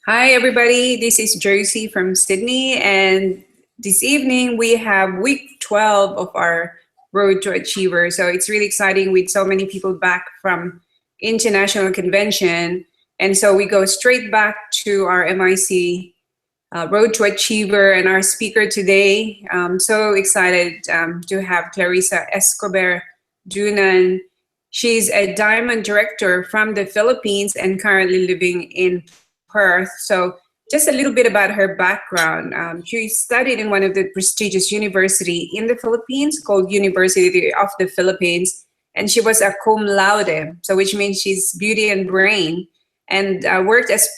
Hi, everybody. This is Josie from Sydney, and this evening we have week 12 of our Road to Achiever. So it's really exciting with so many people back from international convention. And so we go straight back to our MIC Road to Achiever and our speaker today. I'm so excited to have Clarissa Escober Dunan. She's a diamond director from the Philippines and currently living in Perth. So just a little bit about her background. She studied in one of the prestigious university in the Philippines called University of the Philippines, and she was a cum laude, so which means she's beauty and brain, and worked as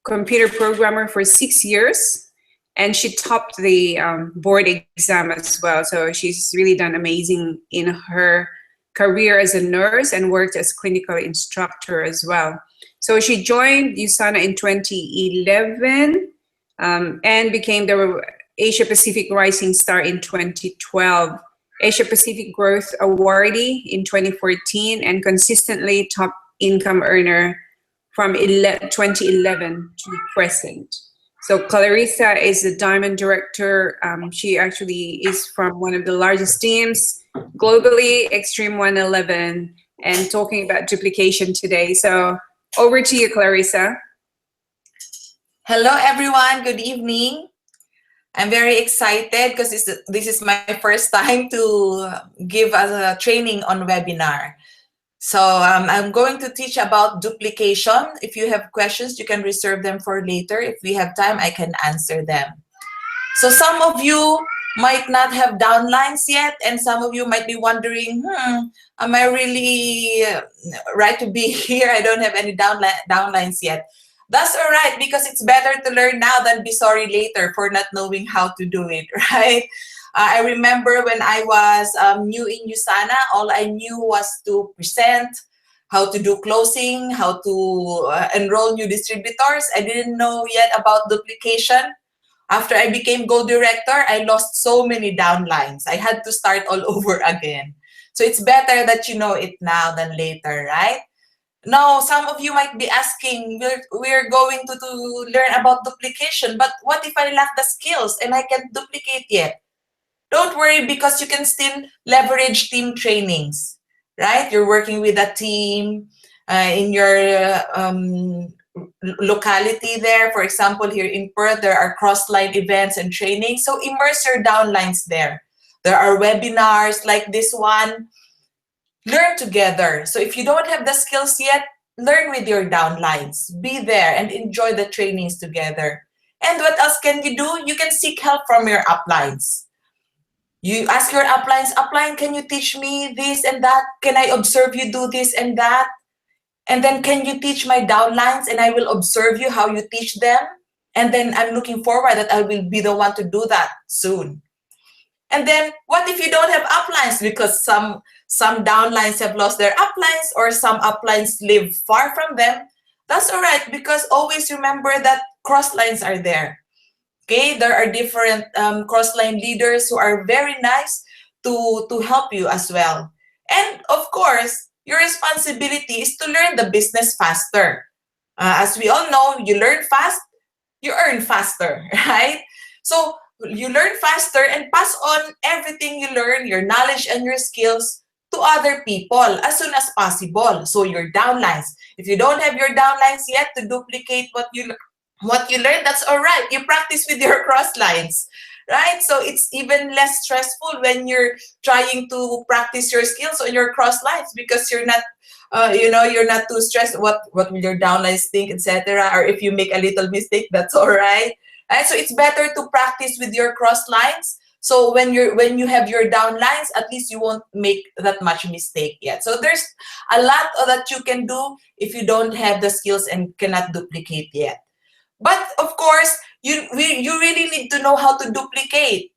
computer programmer for 6 years, and she topped the board exam as well. So she's really done amazing in her career as a nurse and worked as clinical instructor as well. So she joined USANA in 2011 and became the Asia Pacific Rising Star in 2012, Asia Pacific Growth Awardee in 2014, and consistently top income earner from 2011 to present. So Clarissa is the diamond director. She actually is from one of the largest teams globally, Extreme 111, and talking about duplication today. So over to you, Clarissa. Hello, everyone. Good evening. I'm very excited because this is my first time to give a training on webinar. So I'm going to teach about duplication. If you have questions, you can reserve them for later. If we have time, I can answer them. So some of you might not have downlines yet, and some of you might be wondering, am I really right to be here? I don't have any downlines yet. That's all right, because it's better to learn now than be sorry later for not knowing how to do it, right? I remember when I was new in USANA, all I knew was to present, how to do closing, how to enroll new distributors. I didn't know yet about duplication. After I became Gold Director, I lost so many downlines. I had to start all over again. So it's better that you know it now than later, right? Now, some of you might be asking, we're going to learn about duplication, but what if I lack the skills and I can't duplicate yet? Don't worry, because you can still leverage team trainings, right? You're working with a team in your locality there. For example, here in Perth, there are cross-line events and training. So immerse your downlines there. There are webinars like this one. Learn together. So if you don't have the skills yet, learn with your downlines. Be there and enjoy the trainings together. And what else can you do? You can seek help from your uplines. You ask your upline, can you teach me this and that? Can I observe you do this and that? And then can you teach my downlines, and I will observe you how you teach them? And then I'm looking forward that I will be the one to do that soon. And then what if you don't have uplines, because some downlines have lost their uplines, or some uplines live far from them? That's all right, because always remember that cross lines are there. Okay, there are different cross-line leaders who are very nice to help you as well. And of course, your responsibility is to learn the business faster. As we all know, you learn fast, you earn faster, right? So you learn faster and pass on everything you learn, your knowledge and your skills, to other people as soon as possible. So your downlines, if you don't have your downlines yet to duplicate what you learned, that's all right. You practice with your cross lines, right? So it's even less stressful when you're trying to practice your skills on your cross lines, because you're not you're not too stressed what will your downlines think, etc. Or if you make a little mistake, that's all right. Right? So it's better to practice with your cross lines. So when you have your downlines, at least you won't make that much mistake yet. So there's a lot that you can do if you don't have the skills and cannot duplicate yet. But of course, you really need to know how to duplicate,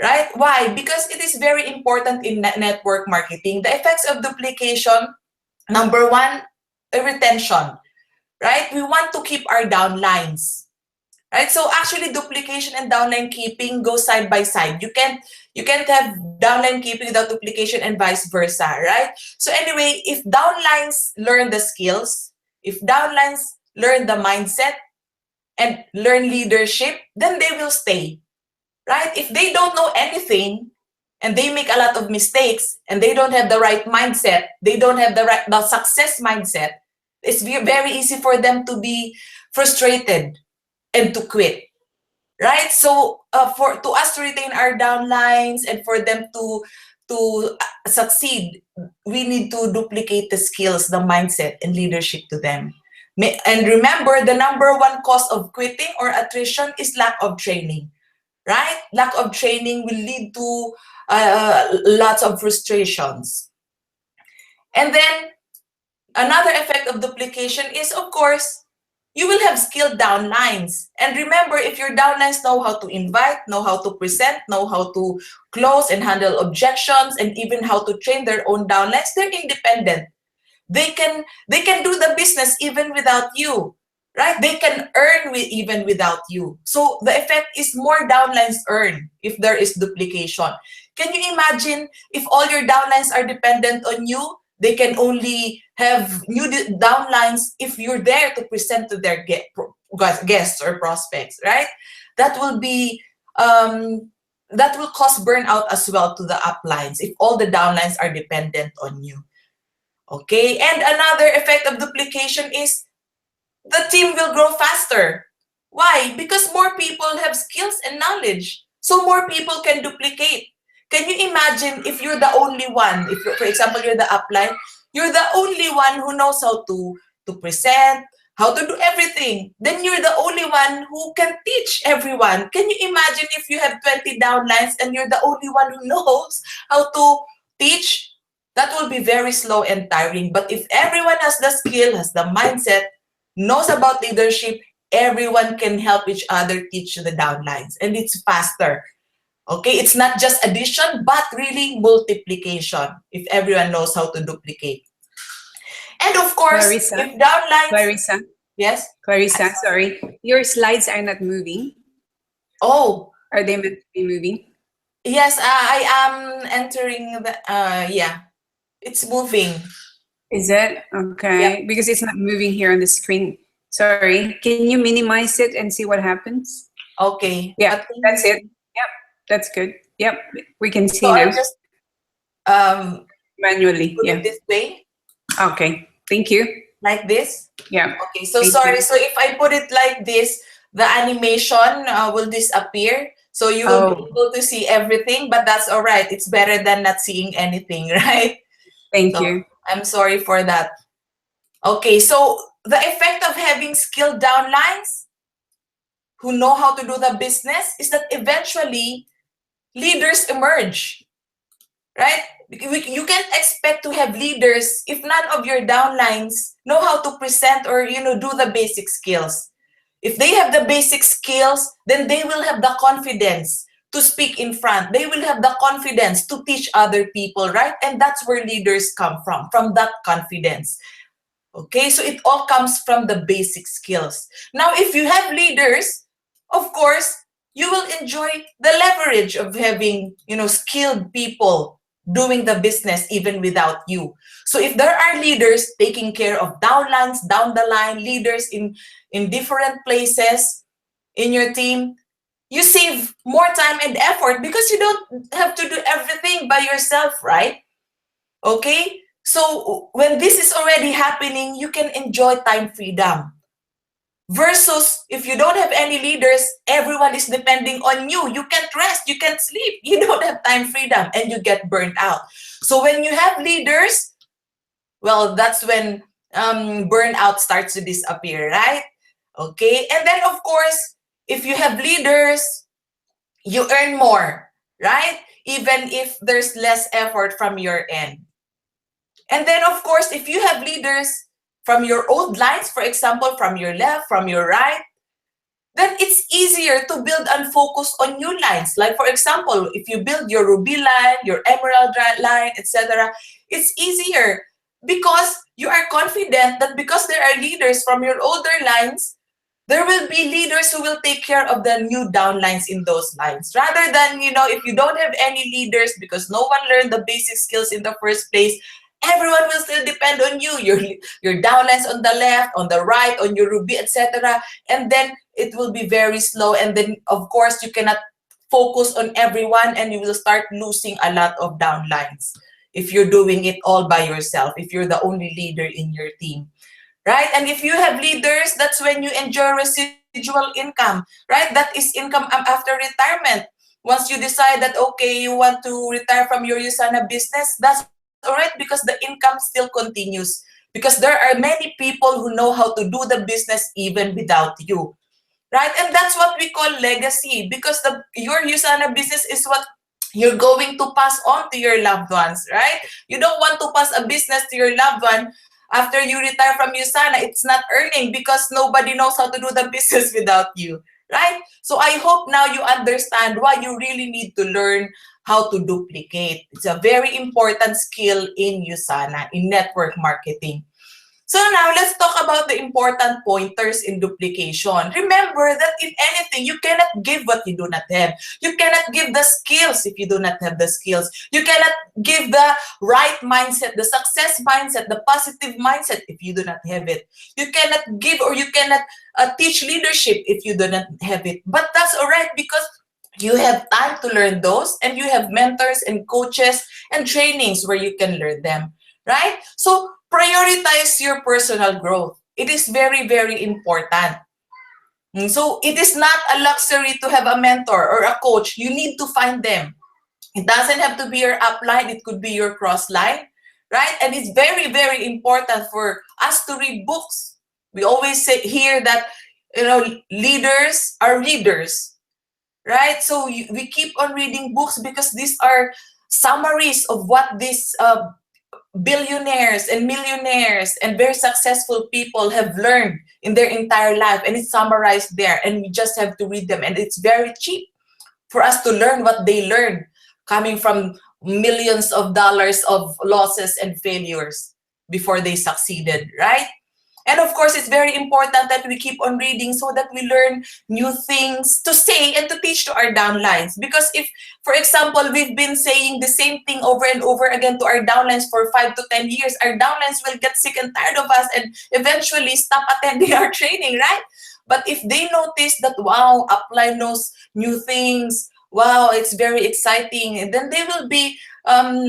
right? Why? Because it is very important in network marketing. The effects of duplication, number one, retention, right? We want to keep our downlines, right? So actually, duplication and downline keeping go side by side. You can't have downline keeping without duplication, and vice versa, right? So anyway, if downlines learn the skills, if downlines learn the mindset, and learn leadership, then they will stay, right? If they don't know anything and they make a lot of mistakes and they don't have the right mindset, they don't have the success mindset, it's very easy for them to be frustrated and to quit, right? So for to us to retain our downlines and for them to succeed, we need to duplicate the skills, the mindset, and leadership to them. And remember, the number one cause of quitting or attrition is lack of training, right? Lack of training will lead to lots of frustrations. And then another effect of duplication is, of course, you will have skilled downlines. And remember, if your downlines know how to invite, know how to present, know how to close and handle objections, and even how to train their own downlines, they're independent. They can do the business even without you, right? They can earn even without you. So the effect is more downlines earn if there is duplication. Can you imagine if all your downlines are dependent on you? They can only have new downlines if you're there to present to their guests or prospects, right? That will be that will cause burnout as well to the uplines if all the downlines are dependent on you. Okay, and another effect of duplication is the team will grow faster. Why? Because more people have skills and knowledge. So more people can duplicate. Can you imagine if you're the only one, if for example you're the upline, you're the only one who knows how to present, how to do everything. Then you're the only one who can teach everyone. Can you imagine if you have 20 downlines and you're the only one who knows how to teach? That will be very slow and tiring. But if everyone has the skill, has the mindset, knows about leadership, everyone can help each other teach the downlines. And it's faster. Okay, it's not just addition, but really multiplication if everyone knows how to duplicate. And of course, Clarissa, if downlines... Clarissa, Yes? Clarissa, sorry. Your slides are not moving. Oh, Are they meant to be moving? yes, I am entering the... yeah, it's moving. Is it? Okay. Yep. Because it's not moving here on the screen. Sorry. Can you minimize it and see what happens? Okay. Yeah, that's it. Yep, that's good. Yep, we can see So now. I just Manually, put yeah. it this way. Okay, thank you. Like this? Yeah. Okay, so Thank sorry. you. So if I put it like this, the animation will disappear. So you will be able to see everything, but that's all right. It's better than not seeing anything, right? Thank So you. I'm sorry for that. Okay, so the effect of having skilled downlines who know how to do the business is that eventually leaders emerge, right? You can't expect to have leaders if none of your downlines know how to present or do the basic skills. If they have the basic skills, then they will have the confidence to speak in front. They will have the confidence to teach other people, right? And that's where leaders come from that confidence. Okay, so it all comes from the basic skills. Now, if you have leaders, of course, you will enjoy the leverage of having, skilled people doing the business even without you. So if there are leaders taking care of downlines, down the line, leaders in different places in your team, you save more time and effort because you don't have to do everything by yourself, right? Okay? So when this is already happening, you can enjoy time freedom. Versus if you don't have any leaders, everyone is depending on you. You can't rest, you can't sleep, you don't have time freedom, and you get burnt out. So when you have leaders, well, that's when burnout starts to disappear, right? Okay, and then of course, if you have leaders, you earn more, right? Even if there's less effort from your end. And then of course, if you have leaders from your old lines, for example, from your left, from your right, then it's easier to build and focus on new lines. Like for example, if you build your Ruby line, your Emerald line, etc., it's easier because you are confident that because there are leaders from your older lines, there will be leaders who will take care of the new downlines in those lines. Rather than, if you don't have any leaders because no one learned the basic skills in the first place, everyone will still depend on you. Your downlines on the left, on the right, on your Ruby, etc. And then it will be very slow. And then, of course, you cannot focus on everyone, and you will start losing a lot of downlines if you're doing it all by yourself, if you're the only leader in your team. Right? And if you have leaders, that's when you enjoy residual income, right? That is income after retirement. Once you decide that, okay, you want to retire from your Usana business, that's all right because the income still continues. Because there are many people who know how to do the business even without you. Right? And that's what we call legacy, because your Usana business is what you're going to pass on to your loved ones, right? You don't want to pass a business to your loved one after you retire from Usana. It's not earning because nobody knows how to do the business without you, right? So I hope now you understand why you really need to learn how to duplicate. It's a very important skill in Usana, in network marketing. So now let's talk about the important pointers in duplication. Remember that in anything, you cannot give what you do not have. You cannot give the skills if you do not have the skills. You cannot give the right mindset, the success mindset, the positive mindset if you do not have it. You cannot give, or you cannot teach leadership if you do not have it. But that's all right because you have time to learn those, and you have mentors and coaches and trainings where you can learn them, right? So prioritize your personal growth. It is very, very important. So it is not a luxury to have a mentor or a coach. You need to find them. It doesn't have to be your upline. It could be your cross line, right? And it's very, very important for us to read books. We always say here that, leaders are readers, right? So we keep on reading books because these are summaries of what these billionaires and millionaires and very successful people have learned in their entire life, and it's summarized there, and we just have to read them, and it's very cheap for us to learn what they learned, coming from millions of dollars of losses and failures before they succeeded, right? And of course, it's very important that we keep on reading so that we learn new things to say and to teach to our downlines. Because if, for example, we've been saying the same thing over and over again to our downlines for 5 to 10 years, our downlines will get sick and tired of us and eventually stop attending our training, right? But if they notice that, wow, upline knows new things, wow, it's very exciting, and then they will be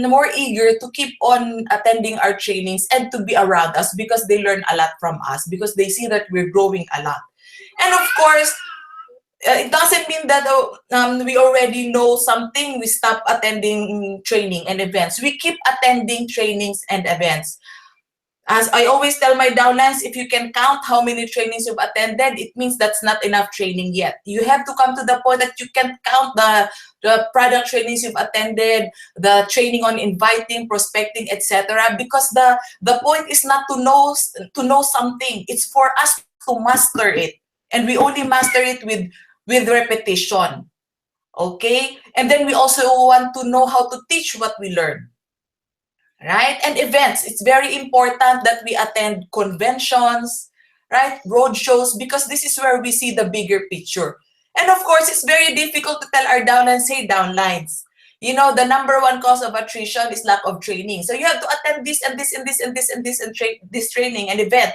more eager to keep on attending our trainings and to be around us because they learn a lot from us, because they see that we're growing a lot. And of course, it doesn't mean that we already know something, we stop attending training and events. We keep attending trainings and events. As I always tell my downlines, if you can count how many trainings you've attended, it means that's not enough training yet. You have to come to the point that you can count the product trainings you've attended, the training on inviting, prospecting, etc. Because the point is not to know something. It's for us to master it. And we only master it with repetition. Okay? And then we also want to know how to teach what we learn. Right? And events, it's very important that we attend conventions, right? Road shows, because this is where we see the bigger picture. And of course, it's very difficult to tell our downlines, hey, downlines, the number one cause of attrition is lack of training. So you have to attend this and this and this and this and this and this training and event.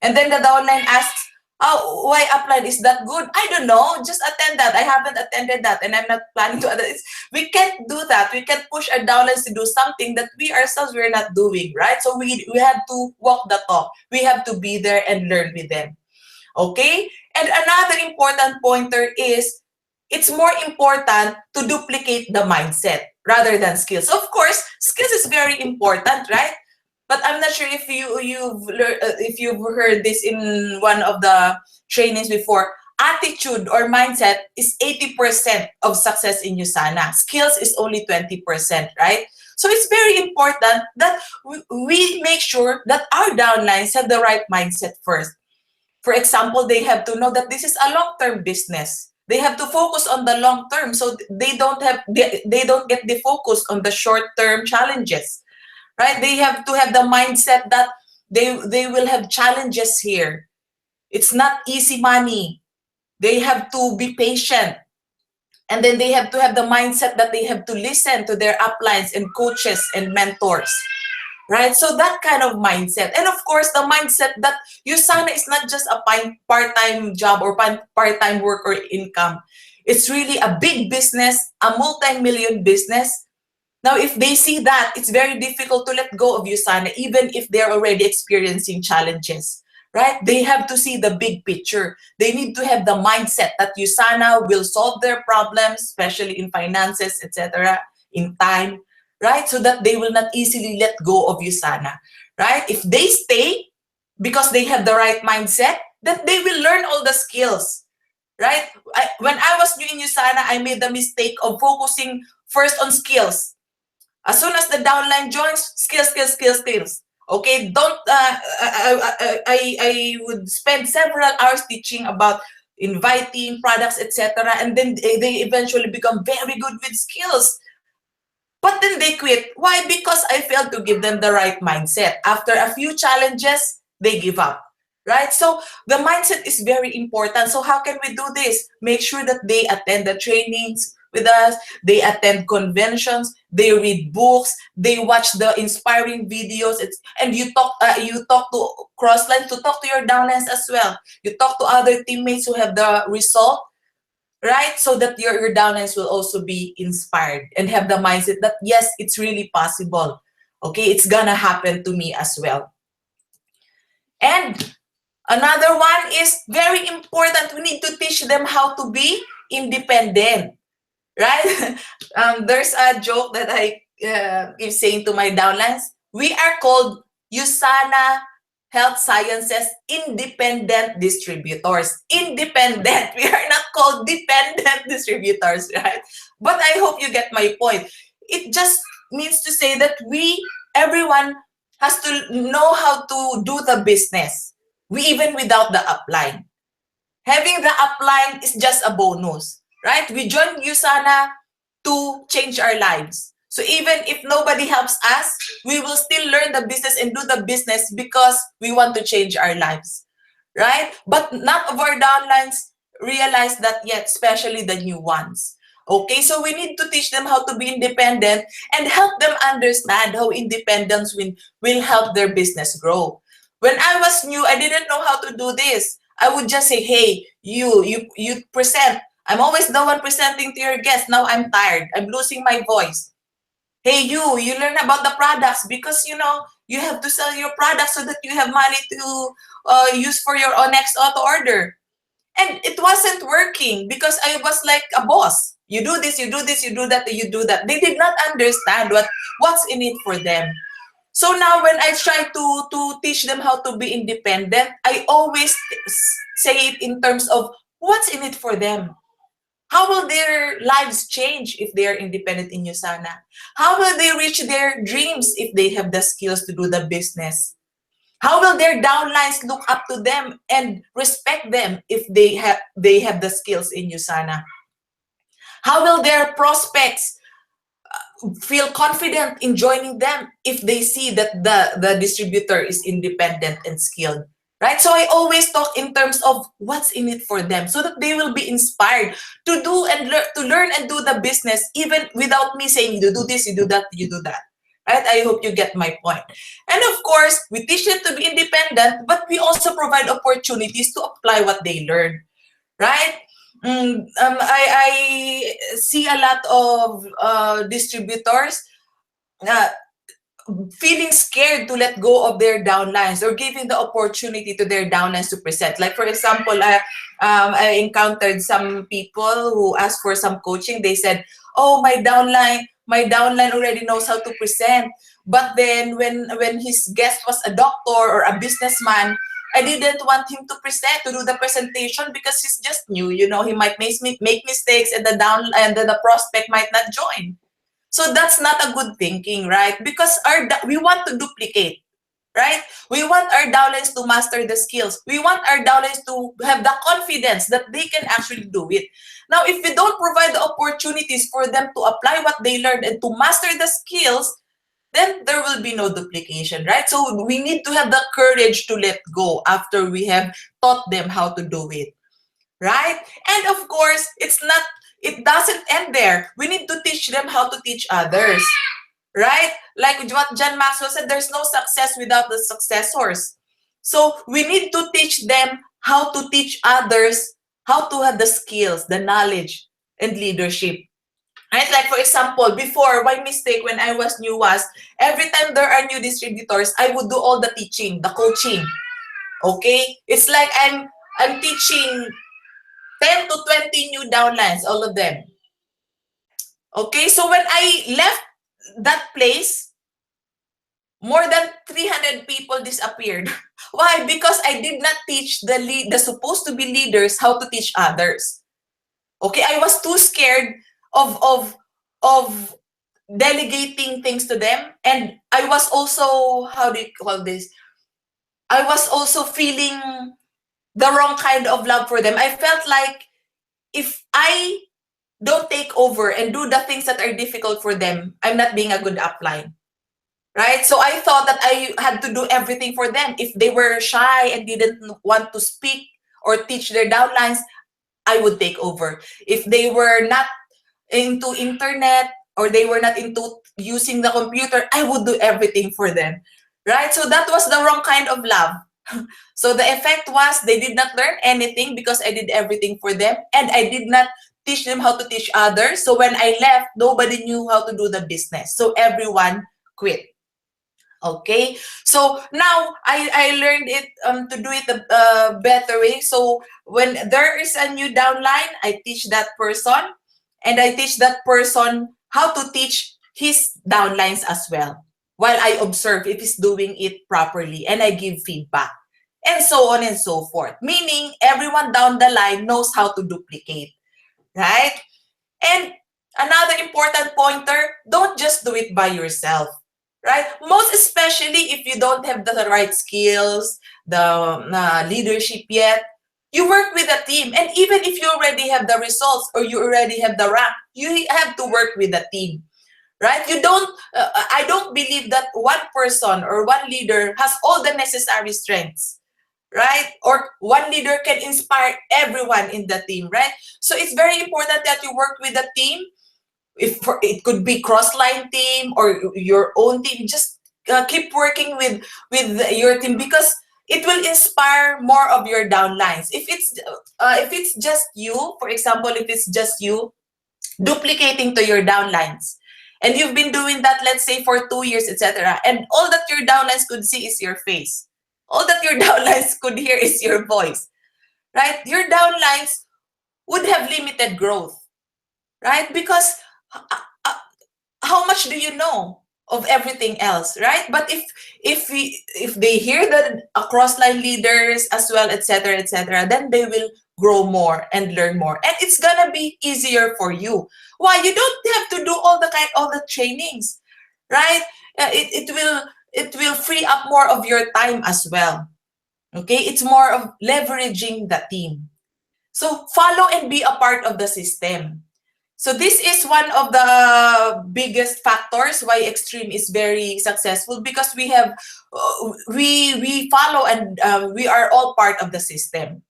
And then the downline asks, oh, why upline? Is that good? I don't know. Just attend that. I haven't attended that, and I'm not planning to attend. We can't do that. We can't push our downlines to do something that we ourselves we're not doing, right? So we have to walk the talk. We have to be there and learn with them. Okay? And another important pointer is it's more important to duplicate the mindset rather than skills. Of course, skills is very important, right? But I'm not sure if you've heard this in one of the trainings before. Attitude or mindset is 80% of success in Usana. Skills is only 20%, right? So it's very important that we make sure that our downlines have the right mindset first. For example, they have to know that this is a long-term business. They have to focus on the long term, so they don't get defocused on the short-term challenges. Right? They have to have the mindset that they will have challenges here. It's not easy money. They have to be patient. And then they have to have the mindset that they have to listen to their uplines and coaches and mentors. right? So that kind of mindset. And of course, the mindset that USANA is not just a part-time job or part-time work or income. It's really a big business, a multi-million business. Now, if they see that, it's very difficult to let go of USANA, even if they're already experiencing challenges, right? They have to see the big picture. They need to have the mindset that USANA will solve their problems, especially in finances, etc., in time, right? So that they will not easily let go of USANA, right? If they stay because they have the right mindset, then they will learn all the skills, right? When I was new in USANA, I made the mistake of focusing first on skills. As soon as the downline joins, skills, skills, skills, skills. Okay, don't. I would spend several hours teaching about inviting products, etc., and then they eventually become very good with skills. But then they quit. Why? Because I failed to give them the right mindset. After a few challenges, they give up. Right? So the mindset is very important. So how can we do this? Make sure that they attend the trainings with us, they attend conventions, they read books, they watch the inspiring videos, and you talk to crosslines, to talk to your downlines as well. You talk to other teammates who have the result, right? So that your downlines will also be inspired and have the mindset that yes, it's really possible. Okay, it's gonna happen to me as well. And another one is very important. We need to teach them how to be independent, right? There's a joke that I keep saying to my downlines. We are called USANA Health Sciences Independent Distributors. Independent. We are not called dependent distributors, right? But I hope you get my point. It just means to say that everyone has to know how to do the business. Even without the upline. Having the upline is just a bonus, right? We joined USANA to change our lives. So even if nobody helps us, we will still learn the business and do the business because we want to change our lives, right? But none of our downlines realize that yet, especially the new ones. Okay, so we need to teach them how to be independent and help them understand how independence will help their business grow. When I was new, I didn't know how to do this. I would just say, hey, you present. I'm always the one presenting to your guests. Now I'm tired. I'm losing my voice. Hey, you learn about the products because, you have to sell your products so that you have money to use for your next auto order. And it wasn't working because I was like a boss. You do this, you do this, you do that, you do that. They did not understand what's in it for them. So now when I try to teach them how to be independent, I always say it in terms of what's in it for them. How will their lives change if they are independent in USANA? How will they reach their dreams if they have the skills to do the business? How will their downlines look up to them and respect them if they have the skills in USANA? How will their prospects feel confident in joining them if they see that the distributor is independent and skilled, right? So I always talk in terms of what's in it for them so that they will be inspired to do and learn and do the business even without me saying you do this, you do that, you do that, right? I hope you get my point. And of course, we teach them to be independent, but we also provide opportunities to apply what they learn, right? I see a lot of distributors feeling scared to let go of their downlines or giving the opportunity to their downlines to present. Like, for example, I encountered some people who asked for some coaching. They said, oh, my downline already knows how to present. But then when his guest was a doctor or a businessman, I didn't want him to do the presentation because he's just new. He might make mistakes and the prospect might not join. So that's not a good thinking, right? Because we want to duplicate, right? We want our downlines to master the skills. We want our downlines to have the confidence that they can actually do it. Now, if we don't provide the opportunities for them to apply what they learned and to master the skills, then there will be no duplication, right? So we need to have the courage to let go after we have taught them how to do it, right? And of course, it doesn't end there. We need to teach them how to teach others, right? Like what John Maxwell said, there's no success without the successors. So we need to teach them how to teach others how to have the skills, the knowledge, and leadership. Right? Like for example, before, my mistake when I was new was every time there are new distributors, I would do all the teaching, the coaching. Okay? It's like I'm teaching 10 to 20 new downlines, all of them. Okay? So when I left that place, more than 300 people disappeared. Why? Because I did not teach the supposed to be leaders how to teach others. Okay, I was too scared of delegating things to them, and I was also, how do you call this? I was also feeling the wrong kind of love for them. I felt like if I don't take over and do the things that are difficult for them, I'm not being a good upline. Right? So I thought that I had to do everything for them. If they were shy and didn't want to speak or teach their downlines, I would take over. If they were not into internet or they were not into using the computer, I would do everything for them. Right? So that was the wrong kind of love. So the effect was they did not learn anything because I did everything for them, and I did not teach them how to teach others. So when I left, nobody knew how to do the business. So everyone quit. Okay, so now I learned it to do it a better way. So when there is a new downline, I teach that person, and I teach that person how to teach his downlines as well, while I observe if he's doing it properly, and I give feedback, and so on and so forth. Meaning everyone down the line knows how to duplicate, right? And another important pointer, don't just do it by yourself, right? Most especially if you don't have the right skills, the leadership yet, you work with a team. And even if you already have the results or you already have the rank, you have to work with a team, right? You don't, I don't believe that one person or one leader has all the necessary strengths, right? Or one leader can inspire everyone in the team, right? So it's very important that you work with a team. If it could be cross-line team or your own team, just keep working with your team, because it will inspire more of your downlines. If it's just you, for example, if it's just you duplicating to your downlines, and you've been doing that, let's say for 2 years, etc., and all that your downlines could see is your face, all that your downlines could hear is your voice, right? Your downlines would have limited growth, right? Because how much do you know of everything else, right? But if they hear that across line leaders as well, etc., then they will grow more and learn more, and it's gonna be easier for you. Why? You don't have to do all the trainings, right? It will free up more of your time as well. Okay, it's more of leveraging the team. So follow and be a part of the system. So this is one of the biggest factors why Extreme is very successful, because we have we follow, and we are all part of the system.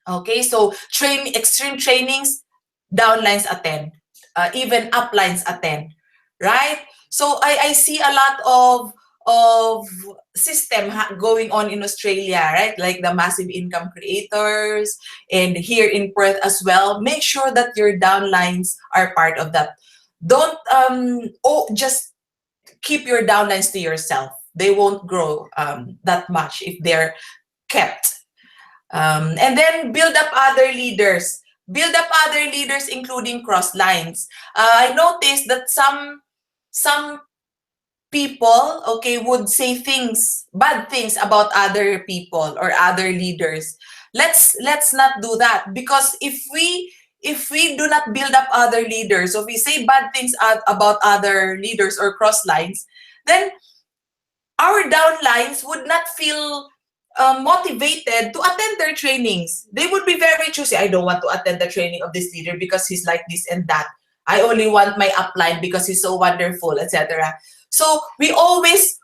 Okay, so Extreme trainings, downlines attend, even uplines attend, right? So I see a lot of system going on in Australia, right? Like the massive income creators, and here in Perth as well. Make sure that your downlines are part of that. Don't just keep your downlines to yourself. They won't grow that much if they're kept. And then build up other leaders. Build up other leaders, including cross lines. I noticed that some people, okay, would say bad things about other people or other leaders. Let's not do that, because if we do not build up other leaders, so if we say bad things about other leaders or cross lines, then our downlines would not feel motivated to attend their trainings. They would be very choosy. I don't want to attend the training of this leader because he's like this and that. I only want my upline because he's so wonderful, etc. So we always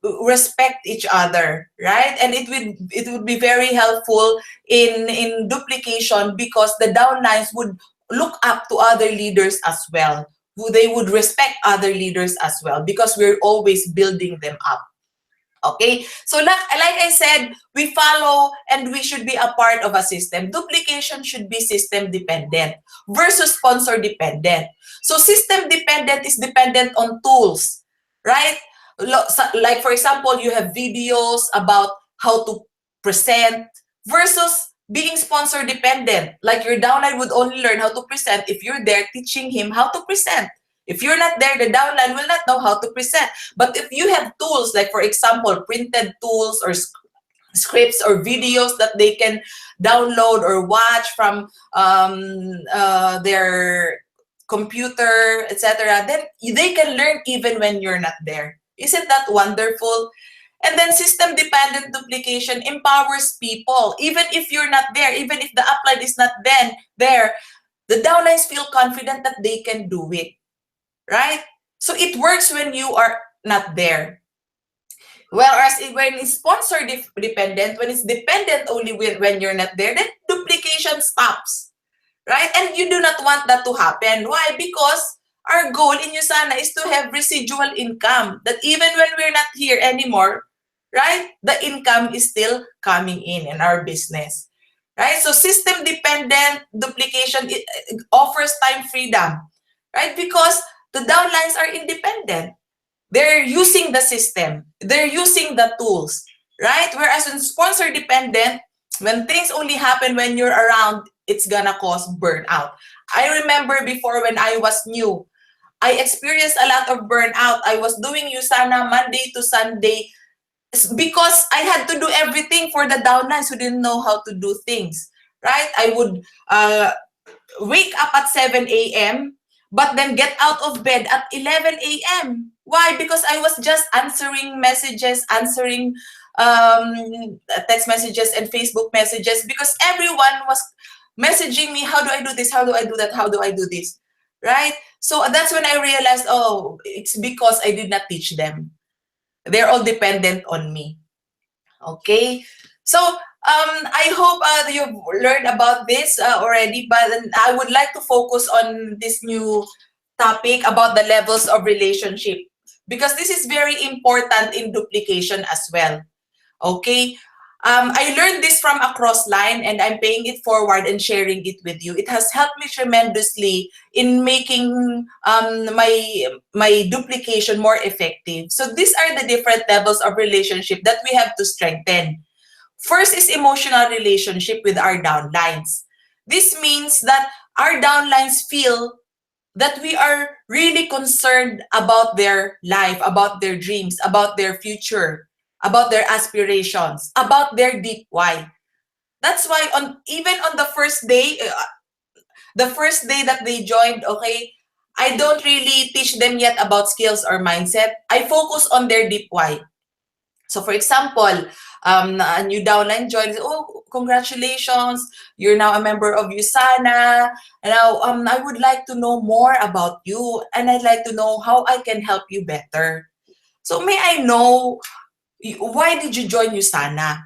respect each other, right? And it would be very helpful in duplication, because the downlines would look up to other leaders as well, they would respect other leaders as well, because we're always building them up. Okay, so like I said, we follow and we should be a part of a system. Duplication should be system dependent versus sponsor dependent. So system dependent is dependent on tools, right? Like for example, you have videos about how to present, versus being sponsor dependent. Like your downline would only learn how to present if you're there teaching him how to present. If you're not there, the downline will not know how to present. But if you have tools, like for example, printed tools or scripts or videos that they can download or watch from their computer, etc., then they can learn even when you're not there. Isn't that wonderful? And then system dependent duplication empowers people. Even if you're not there, even if the upline is not then there, the downlines feel confident that they can do it. Right? So it works when you are not there. Whereas when it's sponsor dependent, when it's dependent only when you're not there, then duplication stops. Right? And you do not want that to happen. Why? Because our goal in USANA is to have residual income, that even when we're not here anymore, right, the income is still coming in our business. Right? So system dependent duplication, it offers time freedom. Right? Because the downlines are independent. They're using the system. They're using the tools, right? Whereas in sponsor dependent, when things only happen when you're around, it's gonna cause burnout. I remember before when I was new, I experienced a lot of burnout. I was doing USANA Monday to Sunday because I had to do everything for the downlines who didn't know how to do things, right? I would wake up at 7 a.m., but then get out of bed at 11 a.m. Why? Because I was just answering messages, answering text messages and Facebook messages, because everyone was messaging me, how do I do this? How do I do that? How do I do this? Right? So that's when I realized, oh, it's because I did not teach them. They're all dependent on me. Okay? So I hope you've learned about this already, but I would like to focus on this new topic about the levels of relationship, because this is very important in duplication as well. Okay? I learned this from Across Line, and I'm paying it forward and sharing it with you. It has helped me tremendously in making my duplication more effective. So these are the different levels of relationship that we have to strengthen. First is emotional relationship with our downlines. This means that our downlines feel that we are really concerned about their life, about their dreams, about their future, about their aspirations, about their deep why. That's why even on the first day that they joined, okay, I don't really teach them yet about skills or mindset. I focus on their deep why. So for example, a new downline joins, oh, congratulations, you're now a member of USANA. And now I would like to know more about you, and I'd like to know how I can help you better. So may I know, why did you join USANA?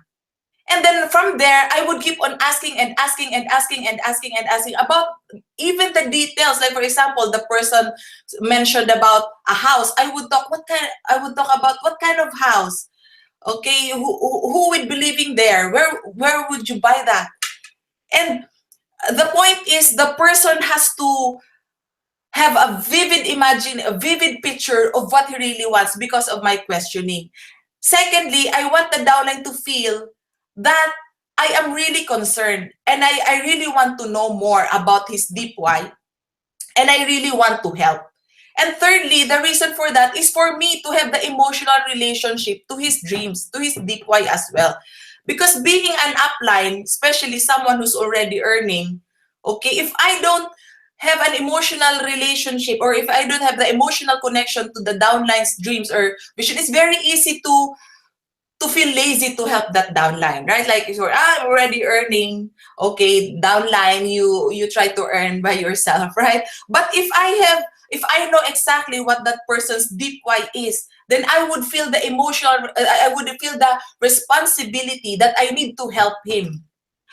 And then from there, I would keep on asking and asking and asking and asking and asking about even the details. Like for example, the person mentioned about a house. I would talk about what kind of house. Okay, who would be living there? Where would you buy that? And the point is, the person has to have a vivid picture of what he really wants because of my questioning. Secondly, I want the downline to feel that I am really concerned, and I really want to know more about his deep why, and I really want to help. And thirdly, the reason for that is for me to have the emotional relationship to his dreams, to his deep why as well. Because being an upline, especially someone who's already earning, okay, if I don't have an emotional relationship, or if I don't have the emotional connection to the downline's dreams or vision, it's very easy to feel lazy to help that downline, right? Like if you're I'm already earning, okay, downline, you try to earn by yourself, right? But if I know exactly what that person's deep why is, then I would feel the I would feel the responsibility that I need to help him.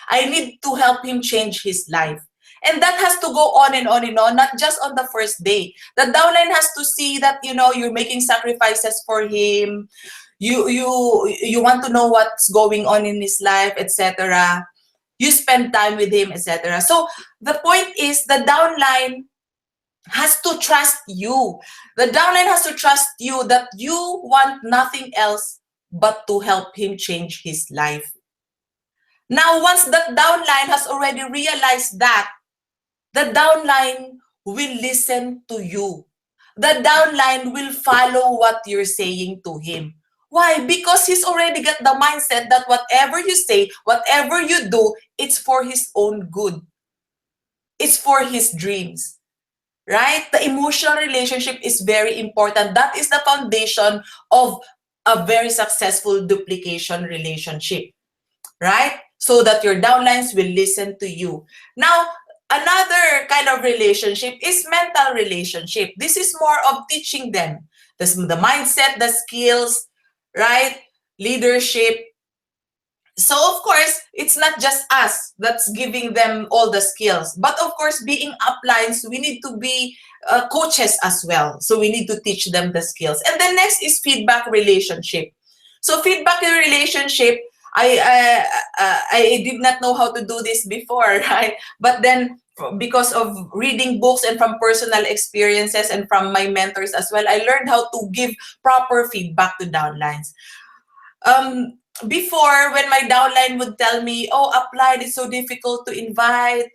I need to help him change his life. And that has to go on and on and on, not just on the first day. The downline has to see that, you're making sacrifices for him. You want to know what's going on in his life, etc. You spend time with him, etc. So the point is, the downline has to trust you. The downline has to trust you that you want nothing else but to help him change his life. Now, once that downline has already realized that, the downline will listen to you. The downline will follow what you're saying to him. Why? Because he's already got the mindset that whatever you say, whatever you do, it's for his own good. It's for his dreams. Right? The emotional relationship is very important. That is the foundation of a very successful duplication relationship. Right? So that your downlines will listen to you. Now, another kind of relationship is mental relationship. This is more of teaching them the mindset, the skills, right? Leadership. So, of course, it's not just us that's giving them all the skills. But, of course, being uplines, we need to be coaches as well. So, we need to teach them the skills. And then next is feedback relationship. So, feedback relationship, I did not know how to do this before, right? But then, because of reading books and from personal experiences and from my mentors as well, I learned how to give proper feedback to downlines. Before, when my downline would tell me, oh, applied, it's so difficult to invite,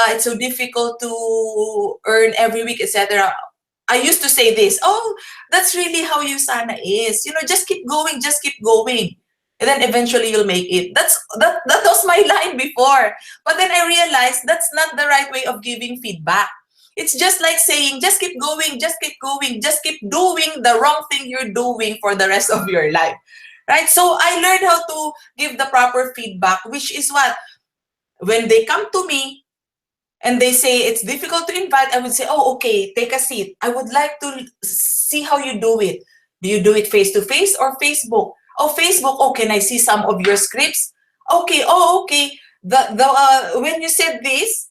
it's so difficult to earn every week, etc. I used to say this, oh, that's really how Usana is. Just keep going, just keep going. And then eventually you'll make it. That was my line before. But then I realized that's not the right way of giving feedback. It's just like saying, just keep going, just keep going, just keep doing the wrong thing you're doing for the rest of your life. Right? So I learned how to give the proper feedback, which is what? When they come to me and they say it's difficult to invite, I would say, oh, okay, take a seat. I would like to see how you do it. Do you do it face-to-face or Facebook? Oh, Facebook. Oh, can I see some of your scripts? Okay. Oh, okay. When you said this,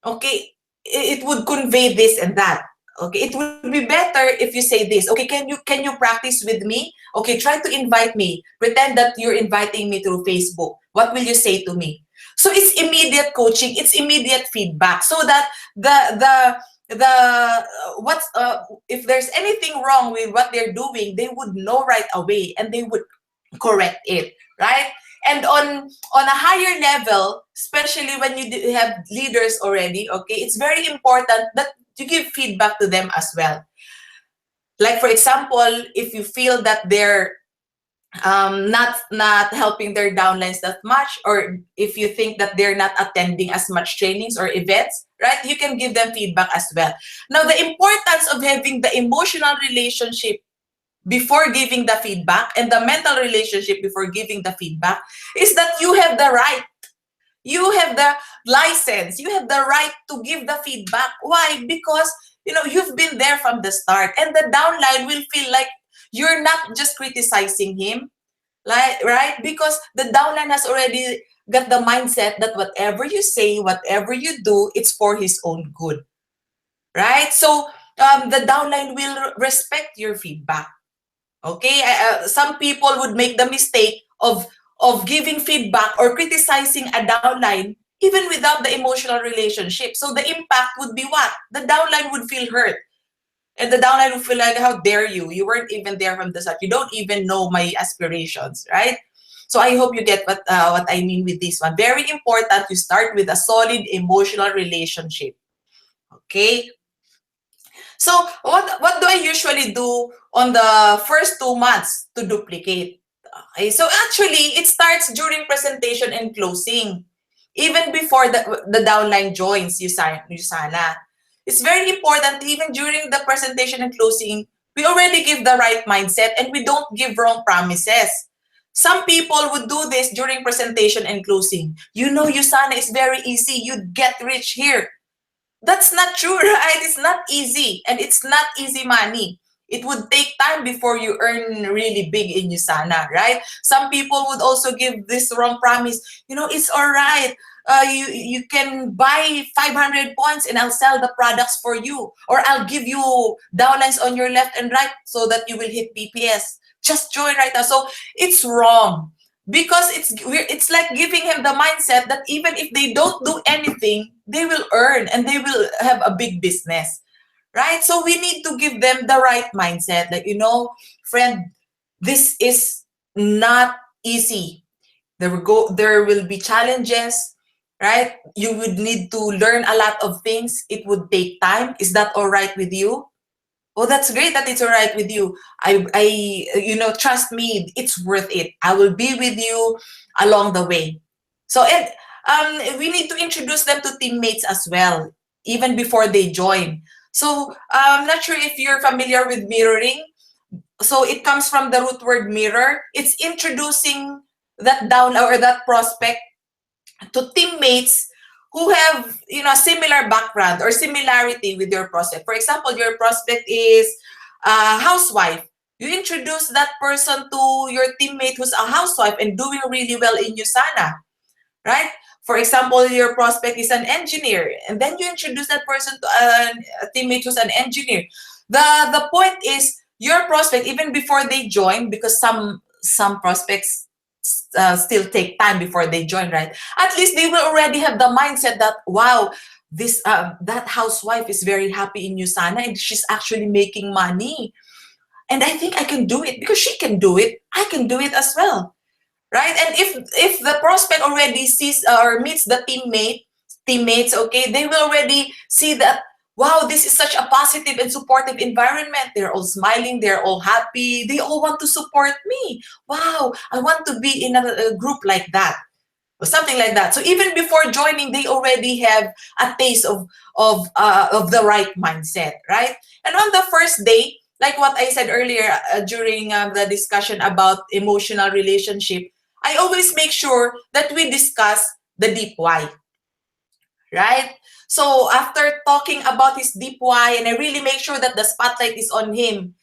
okay, it would convey this and that. Okay, it would be better if you say this. Okay, can you practice with me? Okay, try to invite me. Pretend that you're inviting me through Facebook. What will you say to me? So it's immediate coaching. It's immediate feedback. So that if there's anything wrong with what they're doing, they would know right away and they would correct it, right? And on a higher level, especially when you have leaders already, okay, it's very important that you give feedback to them as well. Like, for example, if you feel that they're not helping their downlines that much, or if you think that they're not attending as much trainings or events, right, you can give them feedback as well. Now, the importance of having the emotional relationship before giving the feedback and the mental relationship before giving the feedback is that you have the right. You have the license. You have the right to give the feedback. Why? Because, you've been there from the start, and the downline will feel like you're not just criticizing him, right? Because the downline has already got the mindset that whatever you say, whatever you do, it's for his own good, right? So the downline will respect your feedback. Okay, some people would make the mistake of giving feedback or criticizing a downline even without the emotional relationship. So the impact would be what? The downline would feel hurt. And the downline would feel like, how dare you? You weren't even there from the start. You don't even know my aspirations, right? So I hope you get what I mean with this one. Very important, you start with a solid emotional relationship. Okay? So what do I usually do on the first 2 months to duplicate? Okay, so actually, it starts during presentation and closing. Even before the downline joins Usana. It's very important, even during the presentation and closing, we already give the right mindset and we don't give wrong promises. Some people would do this during presentation and closing. Usana is very easy. You'd get rich here. That's not true, right? It's not easy, and it's not easy money. It would take time before you earn really big in USANA, right? Some people would also give this wrong promise. It's all right. You can buy 500 points and I'll sell the products for you. Or I'll give you downlines on your left and right so that you will hit BPS. Just join right now. So it's wrong. Because it's like giving him the mindset that even if they don't do anything, they will earn and they will have a big business. Right? So we need to give them the right mindset. Like, friend, this is not easy. There will be challenges, right? You would need to learn a lot of things. It would take time. Is that all right with you? Oh, that's great that it's all right with you. Trust me, it's worth it. I will be with you along the way. So, and we need to introduce them to teammates as well, even before they join. So, I'm not sure if you're familiar with mirroring. So, it comes from the root word mirror. It's introducing that down or that prospect to teammates who have a similar background or similarity with your prospect. For example, your prospect is a housewife. You introduce that person to your teammate who's a housewife and doing really well in USANA, right? For example, your prospect is an engineer, and then you introduce that person to a teammate who's an engineer. The point is your prospect, even before they join, because some prospects still take time before they join, right? At least they will already have the mindset that, wow, this that housewife is very happy in USANA and she's actually making money. And I think I can do it because she can do it. I can do it as well, right? And if the prospect already sees or meets the teammates, okay, they will already see that, wow, this is such a positive and supportive environment. They're all smiling, they're all happy, they all want to support me. Wow, I want to be in a group like that, or something like that. So even before joining, they already have a taste of the right mindset, right? And on the first day, like what I said earlier during the discussion about emotional relationship, I always make sure that we discuss the deep why, right? So after talking about his deep why, and I really make sure that the spotlight is on him,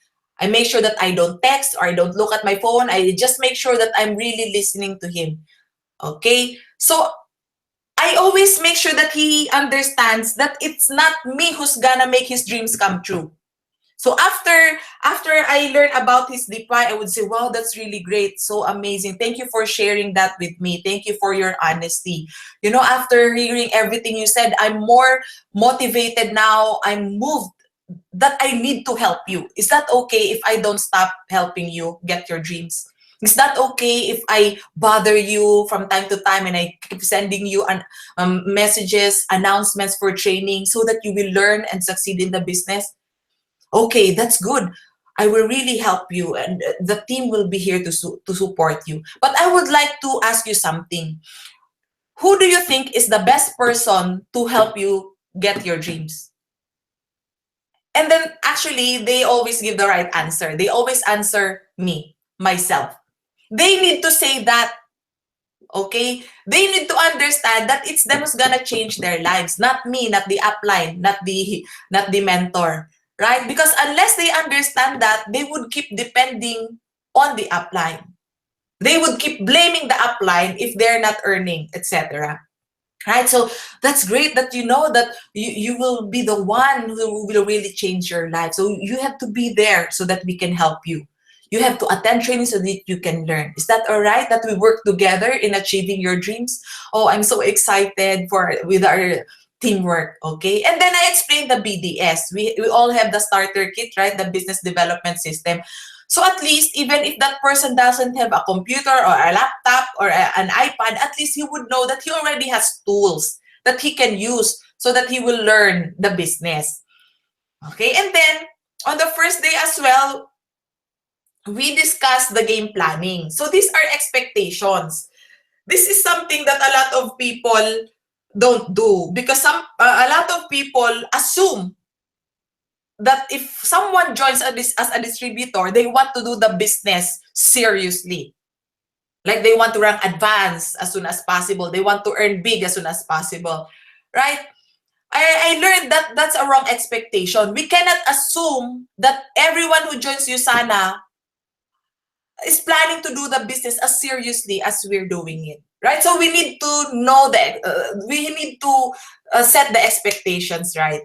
I make sure that I don't text or I don't look at my phone. I just make sure that I'm really listening to him. Okay? So I always make sure that he understands that it's not me who's gonna make his dreams come true. So after I learn about his deep why, I would say, wow, that's really great. So amazing. Thank you for sharing that with me. Thank you for your honesty. After hearing everything you said, I'm more motivated now. I'm moved that I need to help you. Is that okay if I don't stop helping you get your dreams? Is that okay if I bother you from time to time and I keep sending you messages, announcements for training so that you will learn and succeed in the business? Okay, that's good. I will really help you and the team will be here to support you. But I would like to ask you something. Who do you think is the best person to help you get your dreams? And then actually, they always give the right answer. They always answer me, myself. They need to say that, okay? They need to understand that it's them who's gonna change their lives, not me, not the upline, not the mentor, right? Because unless they understand that, they would keep depending on the upline. They would keep blaming the upline if they're not earning, etc. Right? So that's great that you know that you will be the one who will really change your life. So you have to be there so that we can help you. You have to attend training so that you can learn. Is that all right that we work together in achieving your dreams? Oh, I'm so excited with our teamwork, okay? And then I explained the BDS. We all have the starter kit, right? The business development system. So at least, even if that person doesn't have a computer or a laptop or an iPad, at least he would know that he already has tools that he can use so that he will learn the business. Okay, and then on the first day as well, we discussed the game planning. So these are expectations. This is something that a lot of people don't do because a lot of people assume that if someone joins as a distributor, they want to do the business seriously. Like they want to rank advanced as soon as possible. They want to earn big as soon as possible, right? I learned that that's a wrong expectation. We cannot assume that everyone who joins Usana is planning to do the business as seriously as we're doing it, right? So we need to know that we need to set the expectations right.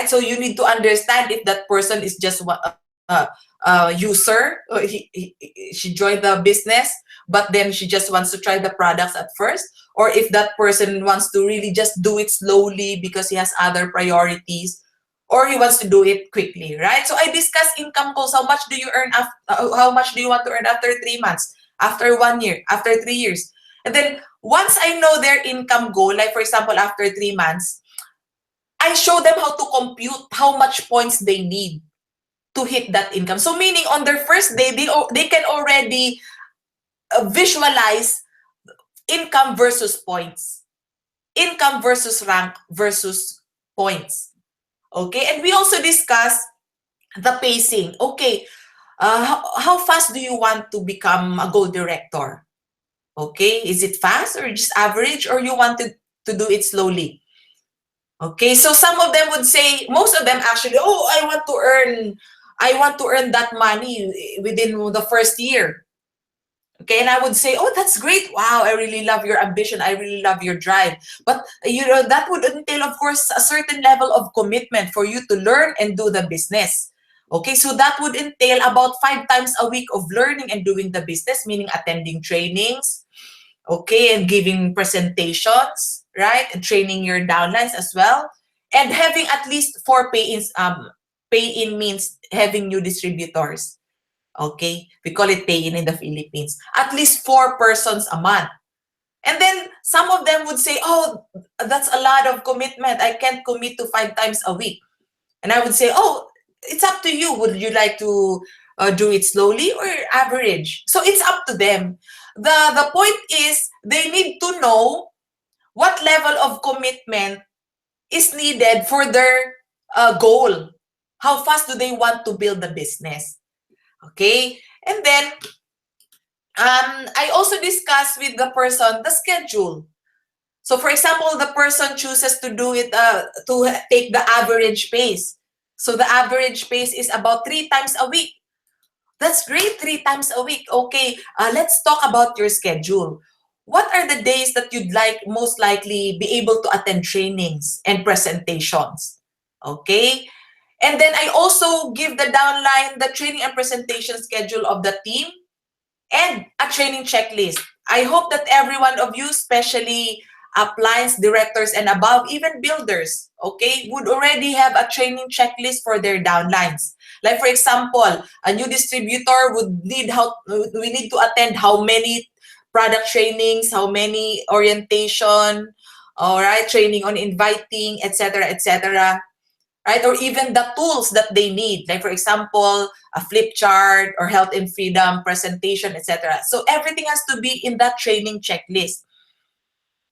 So you need to understand if that person is just a user. She joined the business, but then she just wants to try the products at first, or if that person wants to really just do it slowly because he has other priorities, or he wants to do it quickly, right? So I discuss income goals. How much do you earn after, how much do you want to earn after 3 months, after 1 year, after 3 years? And then once I know their income goal, like for example, after 3 months, I show them how to compute how much points they need to hit that income. So meaning on their first day, they can already visualize income versus points, income versus rank versus points. Okay, and we also discuss the pacing. Okay, how fast do you want to become a gold director? Okay, is it fast or just average, or you want to do it slowly? Okay, so some of them would say, most of them actually, oh, I want to earn that money within the first year. Okay, and I would say, oh, that's great. Wow, I really love your ambition. I really love your drive. But, that would entail, of course, a certain level of commitment for you to learn and do the business. Okay, so that would entail about 5 times a week of learning and doing the business, meaning attending trainings, okay, and giving presentations, right, and training your downlines as well, and having at least 4 pay-ins. Pay-in means having new distributors. Okay, we call it pay-in in the Philippines. At least 4 persons a month. And then some of them would say, oh, that's a lot of commitment. I can't commit to 5 times a week. And I would say, oh, it's up to you. Would you like to do it slowly or average? So it's up to them. The point is they need to know what level of commitment is needed for their goal. How fast do they want to build the business? Okay, and then I also discuss with the person the schedule. So for example, the person chooses to do it to take the average pace. So the average pace is about 3 times a week. That's great, 3 times a week. Okay, let's talk about your schedule. What are the days that you'd like most likely be able to attend trainings and presentations? Okay, and then I also give the downline the training and presentation schedule of the team and a training checklist. I hope that every one of you, especially appliance directors and above, even builders, okay, would already have a training checklist for their downlines. Like for example, a new distributor we need to attend how many product trainings, how many orientation, all right, training on inviting, etc., etc., right? Or even the tools that they need, like for example, a flip chart or health and freedom presentation, etc. So everything has to be in that training checklist.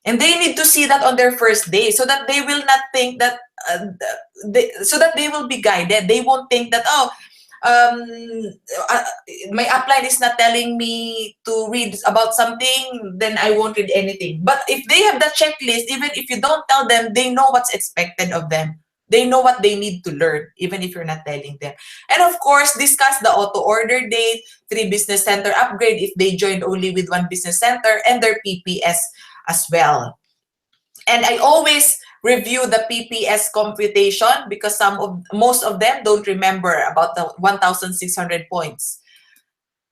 And they need to see that on their first day so that they will not think that, so that they will be guided. They won't think that, oh, my upline is not telling me to read about something, then I won't read anything. But if they have the checklist, even if you don't tell them, they know what's expected of them. They know what they need to learn, even if you're not telling them. And of course, discuss the auto order date, 3 business center upgrade if they joined only with 1 business center, and their PPS as well. And I always review the PPS computation because most of them don't remember about the 1,600 points.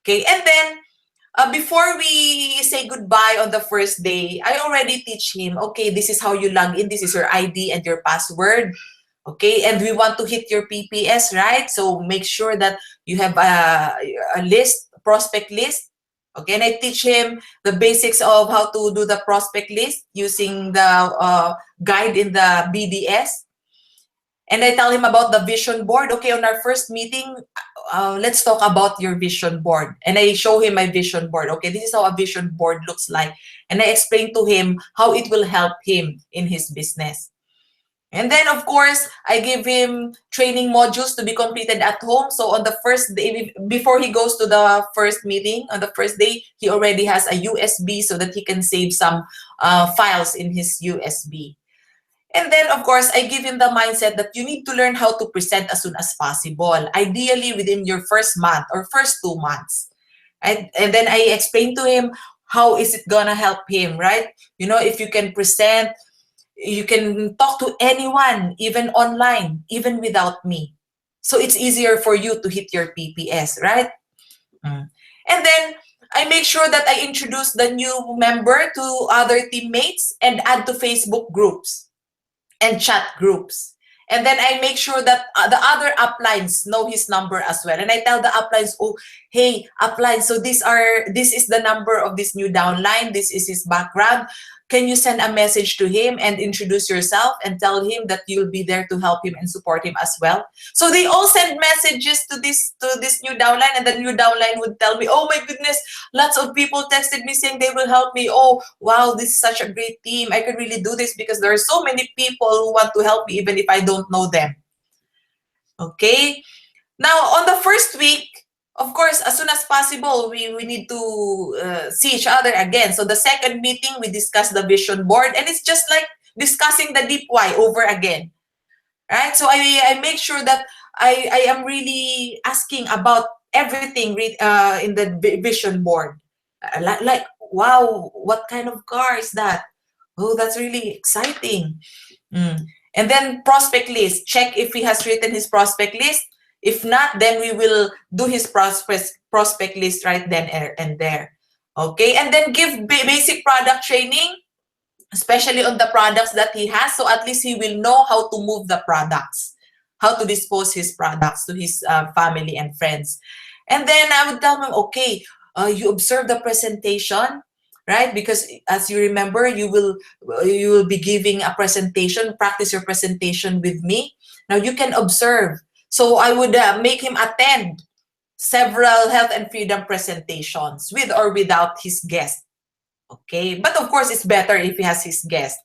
Okay, and then before we say goodbye on the first day, I already teach him, okay, this is how you log in. This is your ID and your password. Okay, and we want to hit your PPS, right? So make sure that you have a list, prospect list. Okay, and I teach him the basics of how to do the prospect list using the guide in the BDS. And I tell him about the vision board. Okay, on our first meeting, let's talk about your vision board. And I show him my vision board. Okay, this is how a vision board looks like. And I explain to him how it will help him in his business. And then, of course, I give him training modules to be completed at home. So on the first day, before he goes to the first meeting, on the first day, he already has a USB so that he can save some files in his USB. And then, of course, I give him the mindset that you need to learn how to present as soon as possible, ideally within your first month or first 2 months. Right? And then I explain to him how is it gonna help him, right? You know, if you can present, you can talk to anyone, even online, even without me. So it's easier for you to hit your PPS, right? And then I make sure that I introduce the new member to other teammates and add to Facebook groups and chat groups. And then I make sure that the other uplines know his number as well. And I tell the uplines, oh, hey, upline, so this is the number of this new downline. This is his background. Can you send a message to him and introduce yourself and tell him that you'll be there to help him and support him as well? So they all send messages to this new downline, and the new downline would tell me, oh my goodness, lots of people texted me saying they will help me. Oh, wow, this is such a great team. I can really do this because there are so many people who want to help me even if I don't know them. Okay? Now, on the first week, of course, as soon as possible, we need to see each other again. So the second meeting, we discuss the vision board, and it's just like discussing the deep why over again. Right? So I make sure that I am really asking about everything in the vision board. Like, wow, what kind of car is that? Oh, that's really exciting. And then prospect list. Check if he has written his prospect list. If not, then we will do his prospect list right then and there. Okay, and then give basic product training, especially on the products that he has, so at least he will know how to move the products, how to dispose his products to his family and friends. And then I would tell him, okay, you observe the presentation, right? Because as you remember, you will be giving a presentation, practice your presentation with me. Now you can observe. So I would make him attend several health and freedom presentations with or without his guest. Okay, but of course it's better if he has his guest.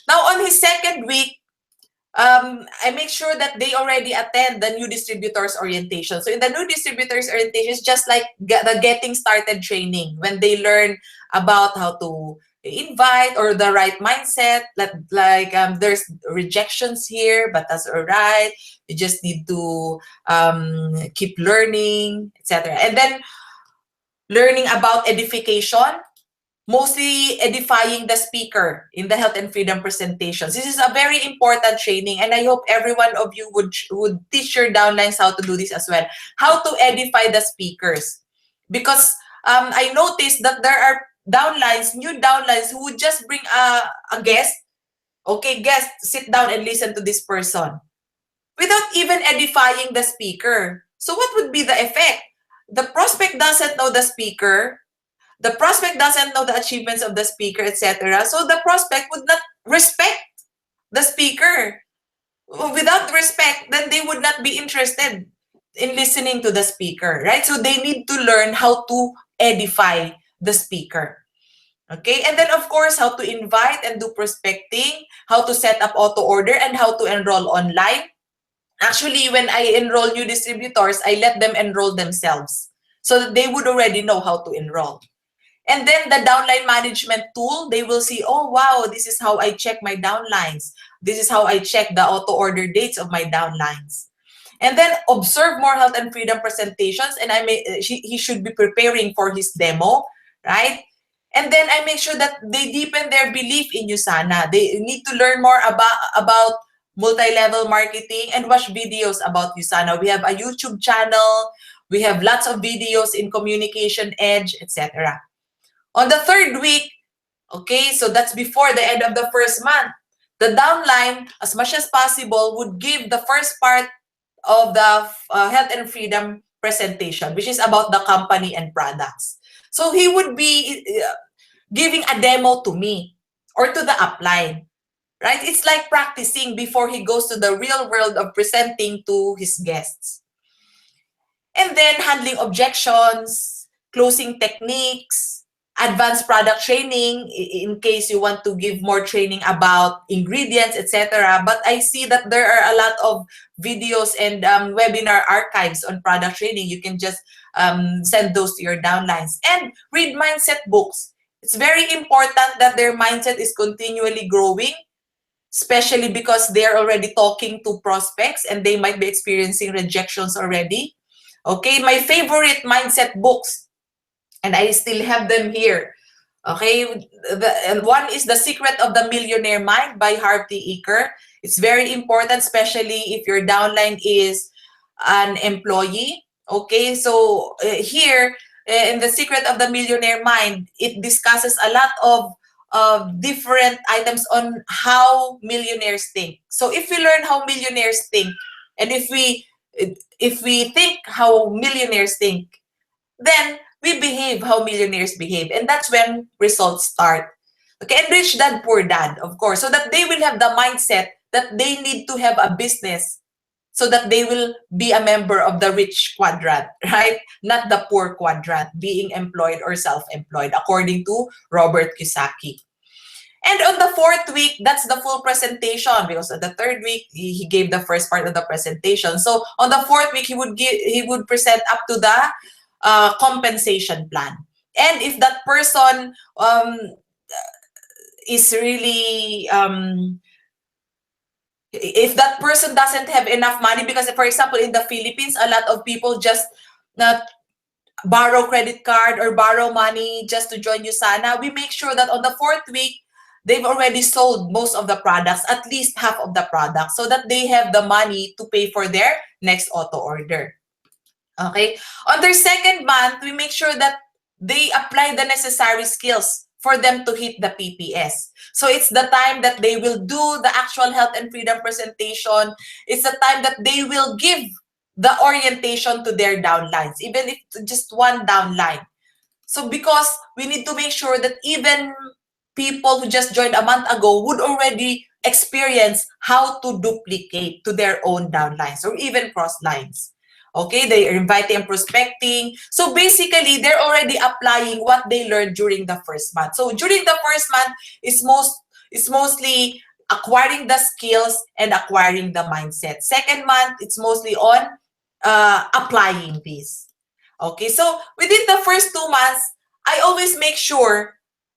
Now on his second week, I make sure that they already attend the new distributors orientation. So in the new distributors orientation, it's just like the getting started training when they learn about how to invite or the right mindset. There's rejections here, but that's all right. You just need to keep learning, etc. And then learning about edification, mostly edifying the speaker in the health and freedom presentations. This is a very important training, and I hope every one of you would teach your downlines how to do this as well. How to edify the speakers. Because I noticed that there are downlines, new downlines, who would just bring a guest. Okay, guest, sit down and listen to this person, without even edifying the speaker. So what would be the effect? The prospect doesn't know the speaker. The prospect doesn't know the achievements of the speaker, etc. So the prospect would not respect the speaker. Without respect, then they would not be interested in listening to the speaker, right? So they need to learn how to edify the speaker. Okay, and then of course, how to invite and do prospecting, how to set up auto order, and how to enroll online. Actually, when I enroll new distributors, I let them enroll themselves so that they would already know how to enroll. And then the downline management tool, they will see, oh, wow, this is how I check my downlines. This is how I check the auto order dates of my downlines. And then observe more health and freedom presentations, and he should be preparing for his demo, right? And then I make sure that they deepen their belief in USANA. They need to learn more about multi-level marketing and watch videos about USANA. We have a YouTube channel. We have lots of videos in Communication Edge, etc. On the third week, okay, so that's before the end of the first month, the downline, as much as possible, would give the first part of the health and freedom presentation, which is about the company and products. So he would be giving a demo to me or to the upline, right? It's like practicing before he goes to the real world of presenting to his guests. And then handling objections, closing techniques, advanced product training in case you want to give more training about ingredients, etc. But I see that there are a lot of videos and webinar archives on product training. You can just send those to your downlines. And read mindset books. It's very important that their mindset is continually growing. especially because they're already talking to prospects and they might be experiencing rejections already. Okay, my favorite mindset books, and I still have them here. Okay, and one is The Secret of the Millionaire Mind by Harvey Eker. It's very important, especially if your downline is an employee. Okay, so here in The Secret of the Millionaire Mind, it discusses a lot of different items on how millionaires think. So if we learn how millionaires think, and if we think how millionaires think, then we behave how millionaires behave. And that's when results start. Okay, and rich dad, poor dad, of course, so that they will have the mindset that they need to have a business so that they will be a member of the rich quadrant, right? Not the poor quadrant, being employed or self-employed, according to Robert Kiyosaki. And on the fourth week, that's the full presentation, because on the third week he gave the first part of the presentation. So on the fourth week he would present up to the compensation plan. And if that person is really if that person doesn't have enough money, because for example in the Philippines, a lot of people just borrow credit card or borrow money just to join USANA, we make sure that on the fourth week they've already sold most of the products, at least half of the products, so that they have the money to pay for their next auto order. Okay, on their second month, we make sure that they apply the necessary skills for them to hit the PPS. So it's the time that they will do the actual health and freedom presentation. It's the time that they will give the orientation to their downlines, even if just one downline. So because we need to make sure that even people who just joined a month ago would already experience how to duplicate to their own downlines or even cross lines. Okay, they are inviting and prospecting. So basically, they're already applying what they learned during the first month. So during the first month, it's mostly acquiring the skills and acquiring the mindset. Second month, it's mostly on applying this. Okay, so within the first 2 months, I always make sure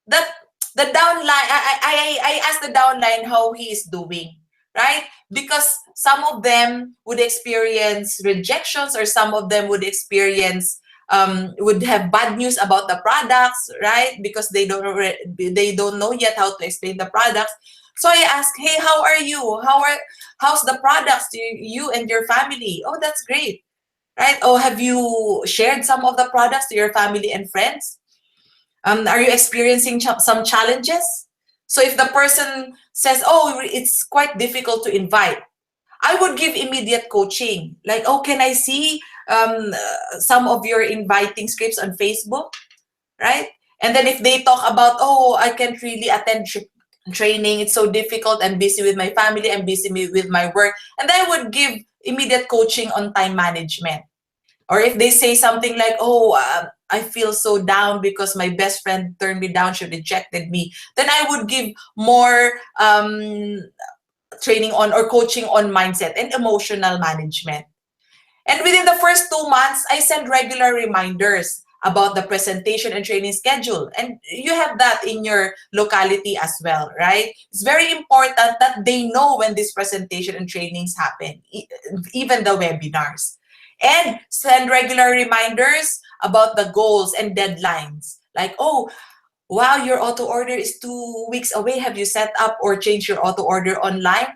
that the downline, I ask the downline how he is doing, right? Because some of them would experience rejections, or some of them would experience would have bad news about the products, right? Because they don't know yet how to explain the products. So I ask, hey, how are you? How's the products to you and your family? Oh, that's great, right? Oh, have you shared some of the products to your family and friends? Are you experiencing some challenges? So if the person says, oh, it's quite difficult to invite, I would give immediate coaching. Like, oh, can I see some of your inviting scripts on Facebook, right? And then if they talk about, oh, I can't really attend training, it's so difficult, I'm busy with my family, I'm busy with my work, and I would give immediate coaching on time management. Or if they say something like, oh, I feel so down because my best friend turned me down, she rejected me, then I would give more training on or coaching on mindset and emotional management. And within the first 2 months, I send regular reminders about the presentation and training schedule. And you have that in your locality as well, right? It's very important that they know when this presentation and trainings happen, even the webinars. And send regular reminders about the goals and deadlines. Like, oh, wow, your auto order is 2 weeks away. Have you set up or changed your auto order online?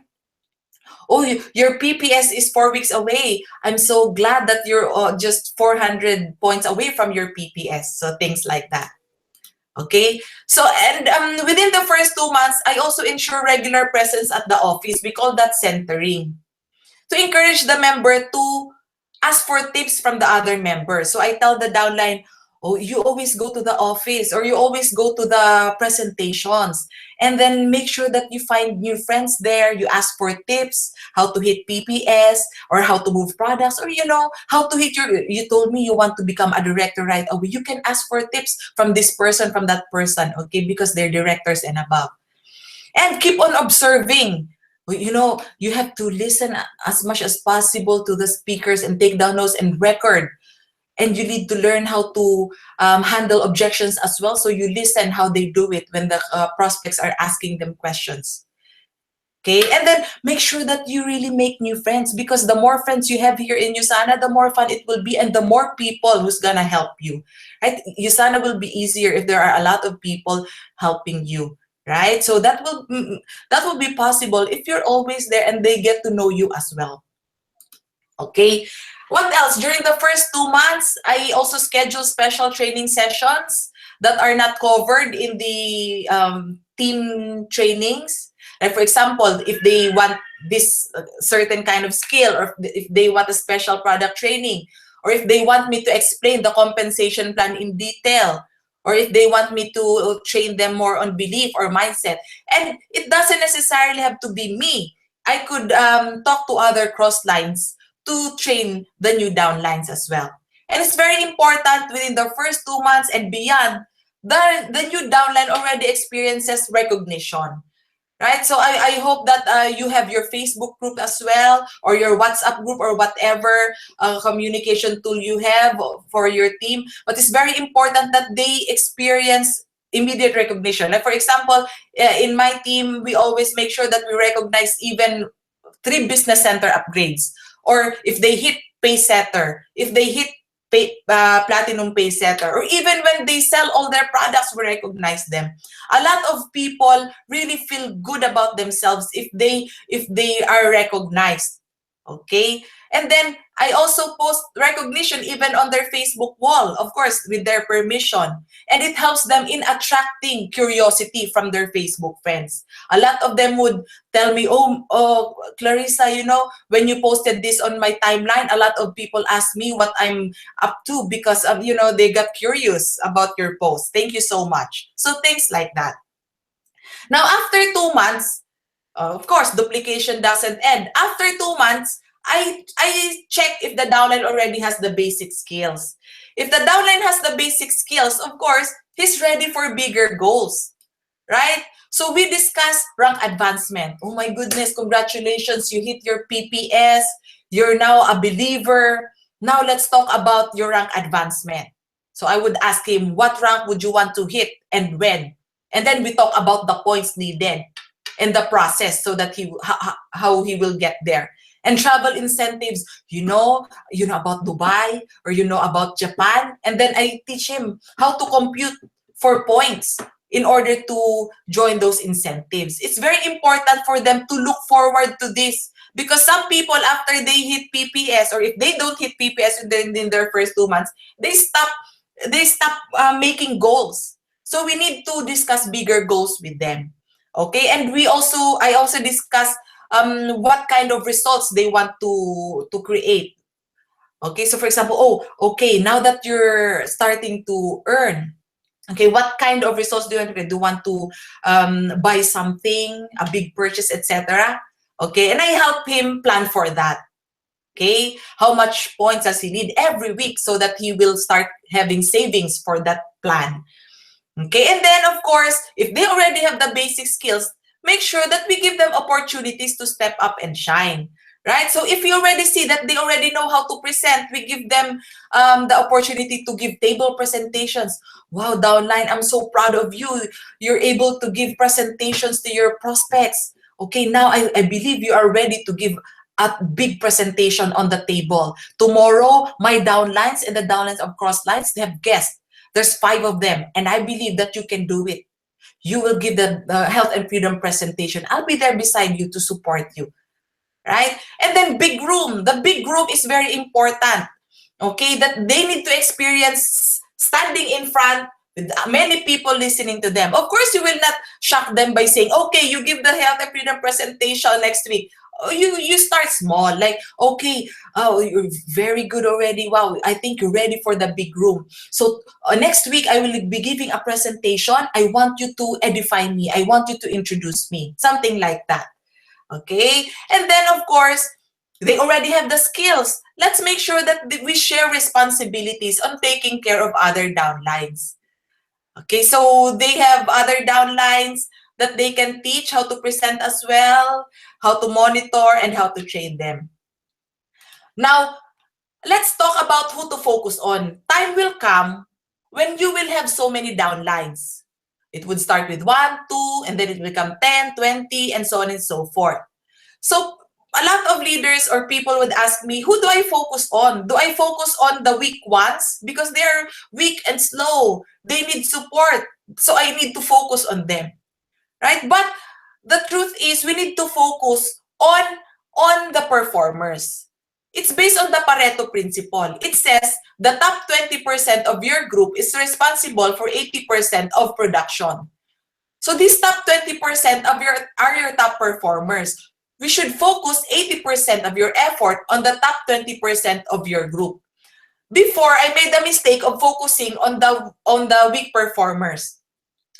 Oh, your PPS is 4 weeks away. I'm so glad that you're just 400 points away from your PPS. So things like that. Okay. So, and within the first 2 months, I also ensure regular presence at the office. We call that centering. To encourage the member to ask for tips from the other members. So I tell the downline, oh, you always go to the office or you always go to the presentations, and then make sure that you find new friends there. You ask for tips, how to hit PPS or how to move products, or how to hit you told me you want to become a director right away. You can ask for tips from this person, from that person, okay, because they're directors and above. And keep on observing. You have to listen as much as possible to the speakers and take down notes and record. And you need to learn how to handle objections as well. So you listen how they do it when the prospects are asking them questions. Okay, and then make sure that you really make new friends, because the more friends you have here in Usana, the more fun it will be, and the more people who's gonna help you, right? Usana will be easier if there are a lot of people helping you, right? So that will be possible if you're always there and they get to know you as well. Okay. What else? During the first 2 months, I also schedule special training sessions that are not covered in the team trainings. Like for example, if they want this certain kind of skill, or if they want a special product training, or if they want me to explain the compensation plan in detail, or if they want me to train them more on belief or mindset. And it doesn't necessarily have to be me. I could talk to other cross lines to train the new downlines as well. And it's very important within the first 2 months and beyond, the new downline already experiences recognition. Right? So I hope that you have your Facebook group as well, or your WhatsApp group, or whatever communication tool you have for your team. But it's very important that they experience immediate recognition. Like for example, in my team, we always make sure that we recognize even 3 business center upgrades, or if they hit pay setter, if they hit platinum pay setter, or even when they sell all their products, we recognize them. A lot of people really feel good about themselves if they are recognized. Okay, and then I also post recognition even on their Facebook wall, of course with their permission, and it helps them in attracting curiosity from their Facebook friends. A lot of them would tell me, oh, Clarissa, when you posted this on my timeline, a lot of people ask me what I'm up to, because of, they got curious about your post. Thank you so much. So things like that. Now, after 2 months, of course, duplication doesn't end. After 2 months, I check if the downline already has the basic skills. If the downline has the basic skills, of course, he's ready for bigger goals, right? So we discuss rank advancement. Oh my goodness, congratulations, you hit your PPS. You're now a believer. Now let's talk about your rank advancement. So I would ask him, what rank would you want to hit and when? And then we talk about the points needed and the process, so that how he will get there. And travel incentives, about Dubai, or about Japan. And then I teach him how to compute for points in order to join those incentives. It's very important for them to look forward to this, because some people, after they hit PPS, or if they don't hit PPS in their first 2 months, they stop making goals. So we need to discuss bigger goals with them. Okay, and I also discuss what kind of results they want to create. Okay, so for example, okay, now that you're starting to earn, okay, what kind of results do you want to create? Do you want to buy something, a big purchase, etc.? Okay, and I help him plan for that. Okay, how much points does he need every week, so that he will start having savings for that plan. Okay, and then of course, if they already have the basic skills, make sure that we give them opportunities to step up and shine, right? So if you already see that they already know how to present, we give them the opportunity to give table presentations. Wow, downline, I'm so proud of you. You're able to give presentations to your prospects. Okay, now I believe you are ready to give a big presentation on the table. Tomorrow, my downlines and the downlines of crosslines, they have guests. There's 5 of them, and I believe that you can do it. You will give the health and freedom presentation. I'll be there beside you to support you, right? And then big room. The big room is very important, okay? That they need to experience standing in front with many people listening to them. Of course, you will not shock them by saying, okay, you give the health and freedom presentation next week. You start small, like, okay, oh, you're very good already. Wow, I think you're ready for the big room. So next week, I will be giving a presentation. I want you to edify me. I want you to introduce me. Something like that. Okay? And then, of course, they already have the skills. Let's make sure that we share responsibilities on taking care of other downlines. Okay, so they have other downlines that they can teach how to present as well, how to monitor, and how to train them. Now, let's talk about who to focus on. Time will come when you will have so many downlines. It would start with 1, 2, and then it will become 10, 20, and so on and so forth. So a lot of leaders or people would ask me, who do I focus on? Do I focus on the weak ones? Because they're weak and slow. They need support. So I need to focus on them. Right? But the truth is we need to focus on the performers. It's based on the Pareto principle. It says the top 20% of your group is responsible for 80% of production. So these top 20% of are your top performers. We should focus 80% of your effort on the top 20% of your group. Before, I made the mistake of focusing on the weak performers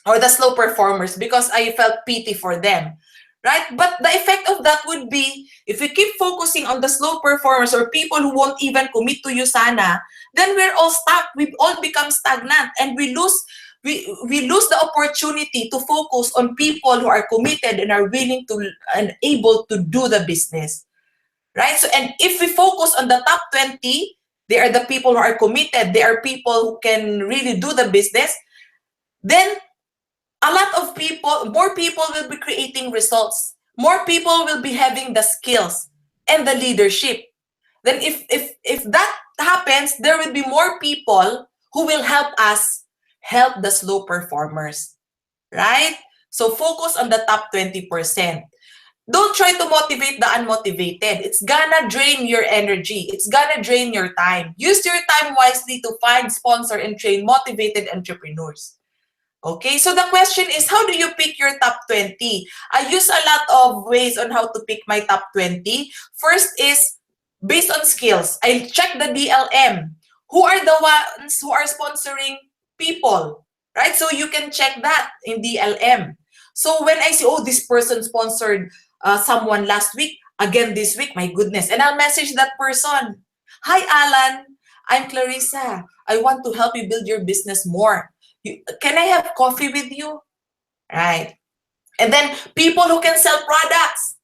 or the slow performers because I felt pity for them. Right? But the effect of that would be, if we keep focusing on the slow performers or people who won't even commit to USANA, then we're all stuck. We all become stagnant and we lose the opportunity to focus on people who are committed and are willing to and able to do the business. Right? So, and if we focus on the top 20, they are the people who are committed, they are people who can really do the business, then a lot of people, more people will be creating results. More people will be having the skills and the leadership. Then if that happens, there will be more people who will help us help the slow performers. Right? So focus on the top 20%. Don't try to motivate the unmotivated. It's gonna drain your energy. It's gonna drain your time. Use your time wisely to find, sponsor, and train motivated entrepreneurs. Okay, so the question is, how do you pick your top 20? I use a lot of ways on how to pick my top 20. First is based on skills. I check the DLM. Who are the ones who are sponsoring people? Right? So you can check that in DLM. So when I see, oh, this person sponsored someone last week, again this week, my goodness. And I'll message that person. Hi, Alan. I'm Clarissa. I want to help you build your business more. Can I have coffee with you? Right. And then people who can sell products.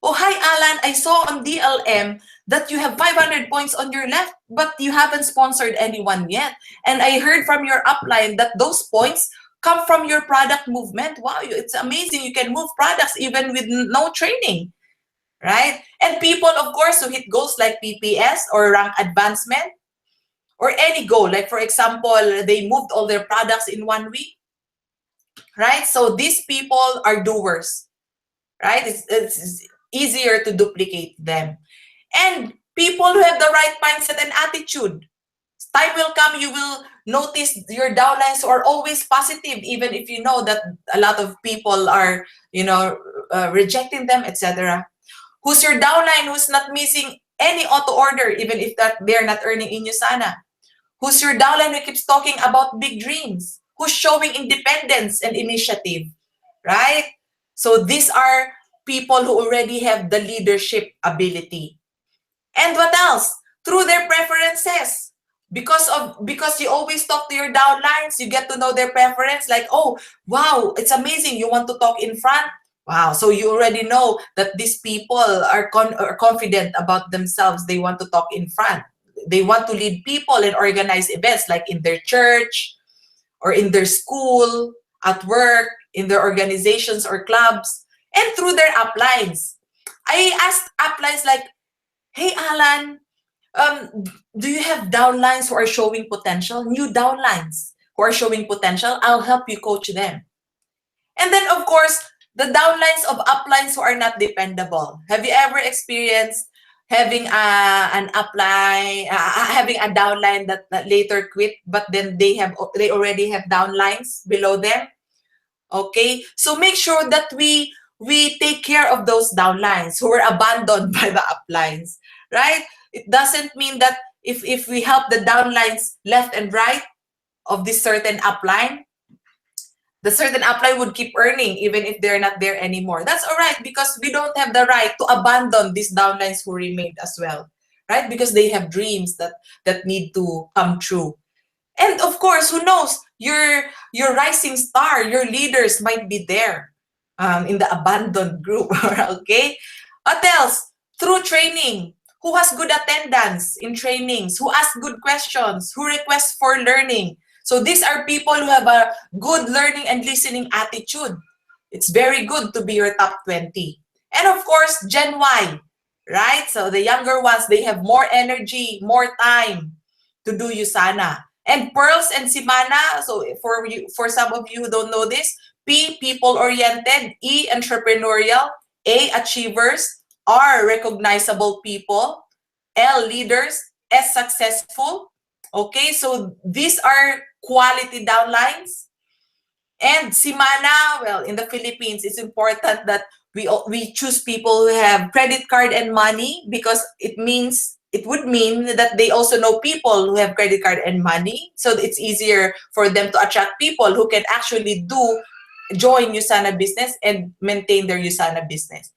Oh, hi, Alan. I saw on DLM that you have 500 points on your left, but you haven't sponsored anyone yet. And I heard from your upline that those points come from your product movement. Wow, it's amazing. You can move products even with no training. Right? And people, of course, who hit goals like PPS or rank advancement, or any goal, like for example, they moved all their products in 1 week, right? So these people are doers, right? It's easier to duplicate them. And people who have the right mindset and attitude. Time will come, you will notice your downlines are always positive, even if you know that a lot of people are, rejecting them, etc. Who's your downline who's not missing any auto order, even if that they're not earning in USANA? Who's your downline who keeps talking about big dreams? Who's showing independence and initiative, right? So these are people who already have the leadership ability. And what else? Through their preferences. Because you always talk to your downlines, you get to know their preference. Like, oh, wow, it's amazing. You want to talk in front? Wow. So you already know that these people are confident about themselves. They want to talk in front. They want to lead people and organize events like in their church or in their school, at work, in their organizations or clubs, and through their uplines. I asked uplines like, hey, Alan, do you have downlines who are showing potential? New downlines who are showing potential? I'll help you coach them. And then, of course, the downlines of uplines who are not dependable. Have you ever experienced having an upline, having a downline that later quit, but then they already have downlines below them? Okay, so make sure that we take care of those downlines who were abandoned by the uplines, right? It doesn't mean that if we help the downlines left and right of this certain upline, the certain upline would keep earning even if they're not there anymore. That's all right, because we don't have the right to abandon these downlines who remained as well, right? Because they have dreams that need to come true. And of course, who knows, your rising star, your leaders might be there in the abandoned group, okay? What else? Through training. Who has good attendance in trainings? Who asks good questions? Who requests for learning? So these are people who have a good learning and listening attitude. It's very good to be your top 20. And of course, Gen Y, right? So the younger ones, they have more energy, more time to do Usana. And Pearls and Simana, so for you, for some of you who don't know this, P, people-oriented, E, entrepreneurial, A, achievers, R, recognizable people, L, leaders, S, successful. Okay, so these are quality downlines. And Simana, well, in the Philippines, it's important that we choose people who have credit card and money, because it would mean that they also know people who have credit card and money. So it's easier for them to attract people who can actually join Usana business and maintain their Usana business.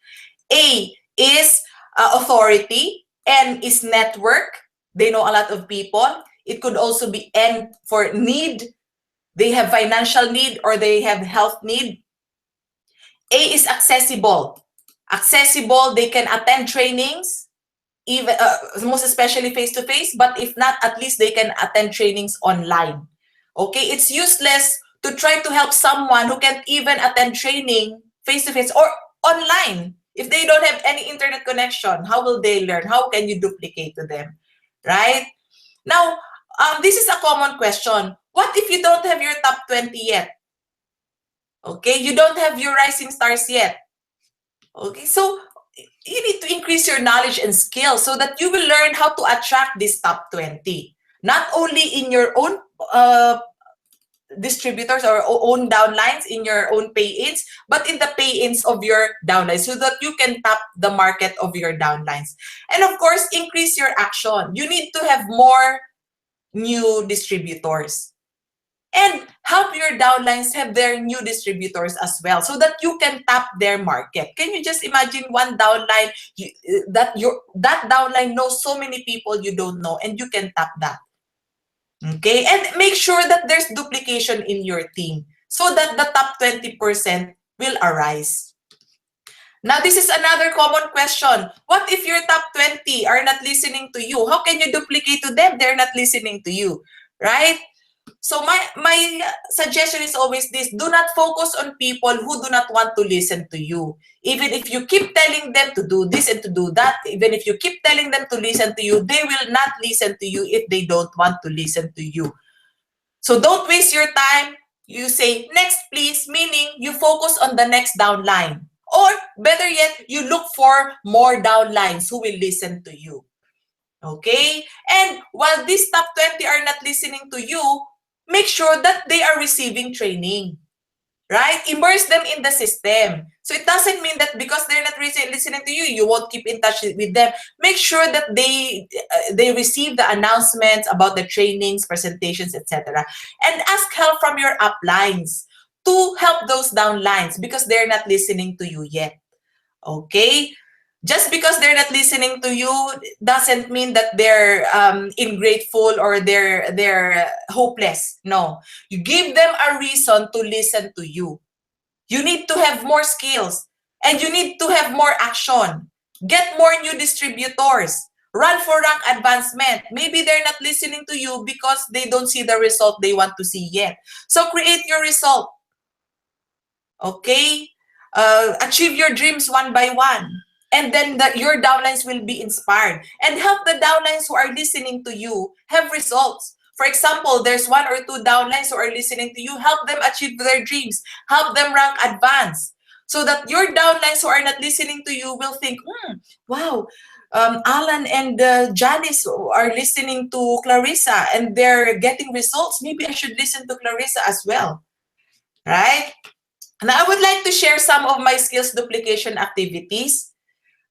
A is authority. N is network. They know a lot of people. It could also be N for need. They have financial need or they have health need. A is accessible. Accessible, they can attend trainings, even most especially face-to-face, but if not, at least they can attend trainings online. Okay, it's useless to try to help someone who can't even attend training face-to-face or online. If they don't have any internet connection, how will they learn? How can you duplicate to them, right? Now, this is a common question. What if you don't have your top 20 yet? Okay, you don't have your rising stars yet. Okay, so you need to increase your knowledge and skill so that you will learn how to attract this top 20. Not only in your own distributors or own downlines, in your own pay-ins, but in the pay-ins of your downlines so that you can tap the market of your downlines. And of course, increase your action. You need to have more new distributors. And help your downlines have their new distributors as well so that you can tap their market. Can you just imagine one downline, that downline knows so many people you don't know and you can tap that. Okay, and make sure that there's duplication in your team so that the top 20% will arise. Now, this is another common question. What if your top 20 are not listening to you? How can you duplicate to them? They're not listening to you, right? So my suggestion is always this: do not focus on people who do not want to listen to you. Even if you keep telling them to do this and to do that, even if you keep telling them to listen to you, they will not listen to you if they don't want to listen to you. So don't waste your time. You say, next please, meaning you focus on the next downline. Or better yet, you look for more downlines who will listen to you. Okay? And while these top 20 are not listening to you, make sure that they are receiving training, right? Immerse them in the system. So it doesn't mean that because they're not listening to you, you won't keep in touch with them. Make sure that they receive the announcements about the trainings, presentations, etc. And ask help from your uplines to help those downlines because they're not listening to you yet. Okay? Just because they're not listening to you doesn't mean that they're ingrateful or they're hopeless. No. You give them a reason to listen to you. You need to have more skills and you need to have more action. Get more new distributors. Run for rank advancement. Maybe they're not listening to you because they don't see the result they want to see yet. So create your result. Okay? Achieve your dreams one by one. And then your downlines will be inspired. And help the downlines who are listening to you have results. For example, there's one or two downlines who are listening to you. Help them achieve their dreams. Help them rank advance. So that your downlines who are not listening to you will think, wow, Alan and Janice are listening to Clarissa and they're getting results. Maybe I should listen to Clarissa as well. Right? Now, I would like to share some of my skills duplication activities.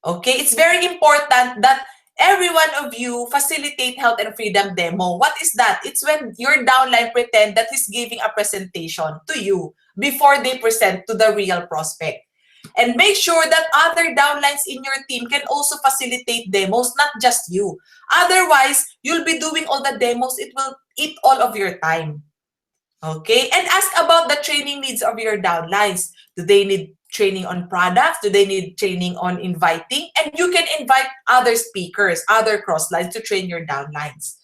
Okay, it's very important that every one of you facilitate health and freedom demo. What is that? It's when your downline pretend that he's giving a presentation to you before they present to the real prospect. And make sure that other downlines in your team can also facilitate demos, not just you. Otherwise, you'll be doing all the demos. It will eat all of your time. Okay, and ask about the training needs of your downlines. Do they need training on products? Do they need training on inviting? And you can invite other speakers, other crosslines to train your downlines.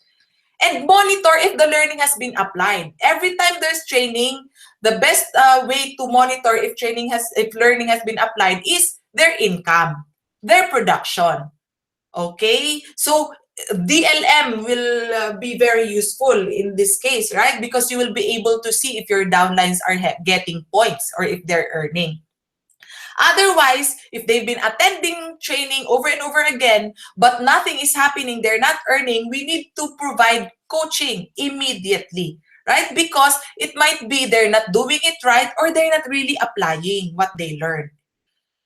And monitor if the learning has been applied. Every time there's training, the best way to monitor if learning has been applied is their income, their production. Okay, so DLM will be very useful in this case, right? Because you will be able to see if your downlines are getting points or if they're earning. Otherwise, if they've been attending training over and over again, but nothing is happening, they're not earning, we need to provide coaching immediately, right? Because it might be they're not doing it right or they're not really applying what they learned.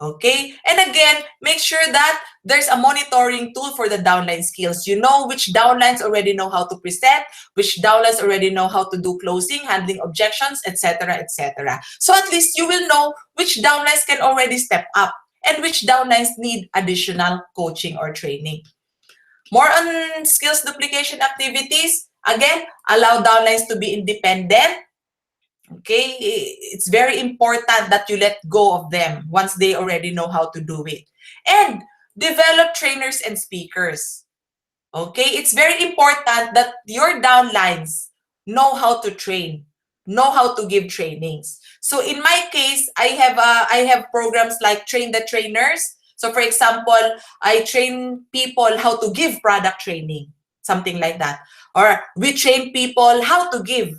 Okay, and again, make sure that there's a monitoring tool for the downline skills. You know which downlines already know how to present, which downlines already know how to do closing, handling objections, etc., etc. So at least you will know which downlines can already step up and which downlines need additional coaching or training. More on skills duplication activities. Again, allow downlines to be independent. Okay, it's very important that you let go of them once they already know how to do it. And develop trainers and speakers. Okay, it's very important that your downlines know how to train, know how to give trainings. So in my case, I have programs like Train the Trainers. So for example, I train people how to give product training, something like that. Or we train people how to give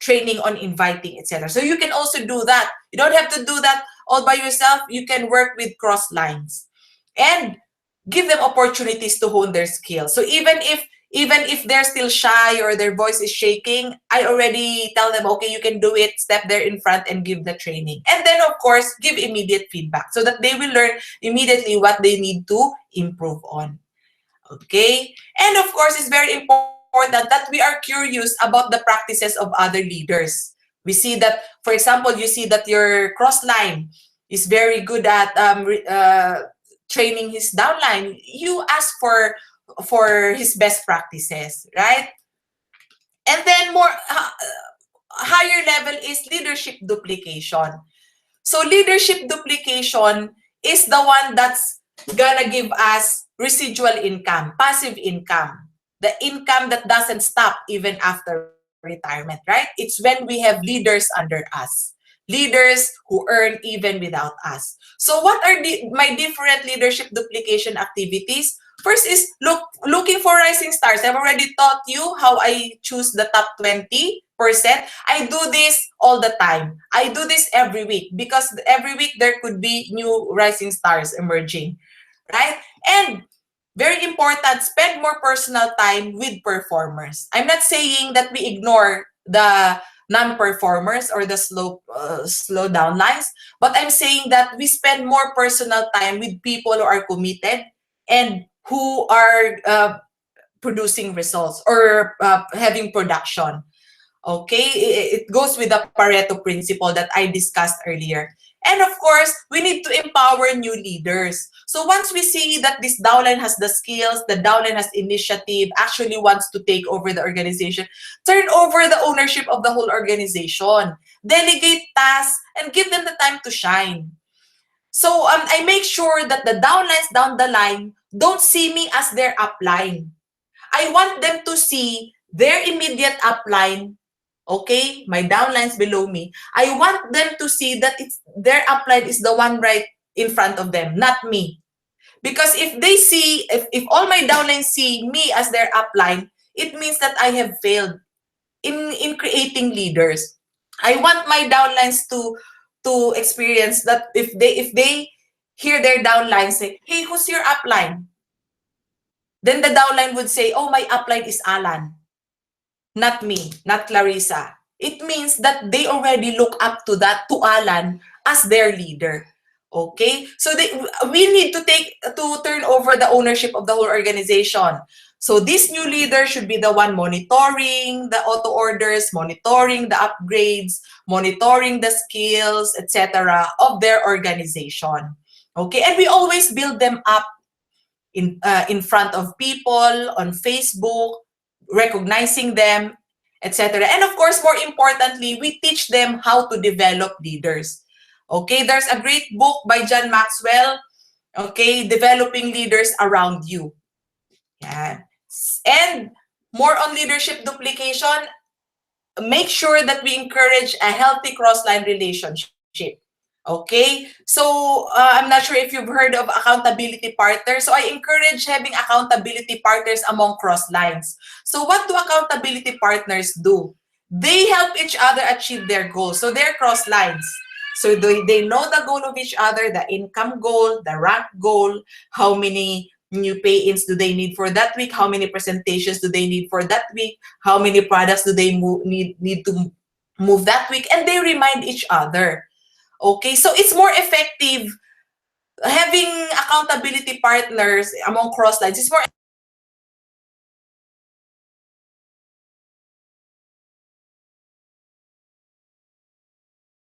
training on inviting, etc. So you can also do that. You don't have to do that all by yourself. You can work with cross lines and give them opportunities to hone their skills. So even if they're still shy or their voice is shaking, I already tell them, okay, you can do it. Step there in front and give the training. And then, of course, give immediate feedback so that they will learn immediately what they need to improve on. Okay? And of course, it's very important that we are curious about the practices of other leaders. We see that, for example, you see that your cross line is very good at training his downline. You ask for his best practices, right? And then more higher level is leadership duplication. So leadership duplication is the one that's gonna give us residual income, passive income, the income that doesn't stop even after retirement, right? It's when we have leaders under us, leaders who earn even without us. So what are my different leadership duplication activities? First is looking for rising stars. I've already taught you how I choose the top 20%. I do this all the time. I do this every week because every week there could be new rising stars emerging, right? And very important, spend more personal time with performers. I'm not saying that we ignore the non-performers or the slow downlines, but I'm saying that we spend more personal time with people who are committed and who are producing results or having production. Okay, it goes with the Pareto principle that I discussed earlier. And of course, we need to empower new leaders. So once we see that this downline has the skills, the downline has initiative, actually wants to take over the organization, turn over the ownership of the whole organization, delegate tasks, and give them the time to shine. So I make sure that the downlines down the line don't see me as their upline. I want them to see their immediate upline. Okay, my downlines below me. I want them to see that it's their upline is the one right in front of them, not me. Because if they see, if all my downlines see me as their upline, it means that I have failed in creating leaders. I want my downlines to experience that if they hear their downline say, hey, who's your upline? Then the downline would say, oh, my upline is Alan. Not me, not Clarissa. It means that they already look up to Alan as their leader. Okay? So we need to turn over the ownership of the whole organization. So this new leader should be the one monitoring the auto orders, monitoring the upgrades, monitoring the skills, etc. of their organization. Okay? And we always build them up in front of people, on Facebook, recognizing them, etc. And of course, more importantly, we teach them how to develop leaders. Okay, there's a great book by John Maxwell, okay, Developing Leaders Around You. Yeah. And more on leadership duplication, make sure that we encourage a healthy cross-line relationship. Okay, so I'm not sure if you've heard of accountability partners. So I encourage having accountability partners among cross lines. So what do accountability partners do? They help each other achieve their goals. So they're cross lines. So they know the goal of each other, the income goal, the rank goal, how many new pay-ins do they need for that week, how many presentations do they need for that week, how many products do they need to move that week, and they remind each other. Okay, so it's more effective having accountability partners among cross lines. It's more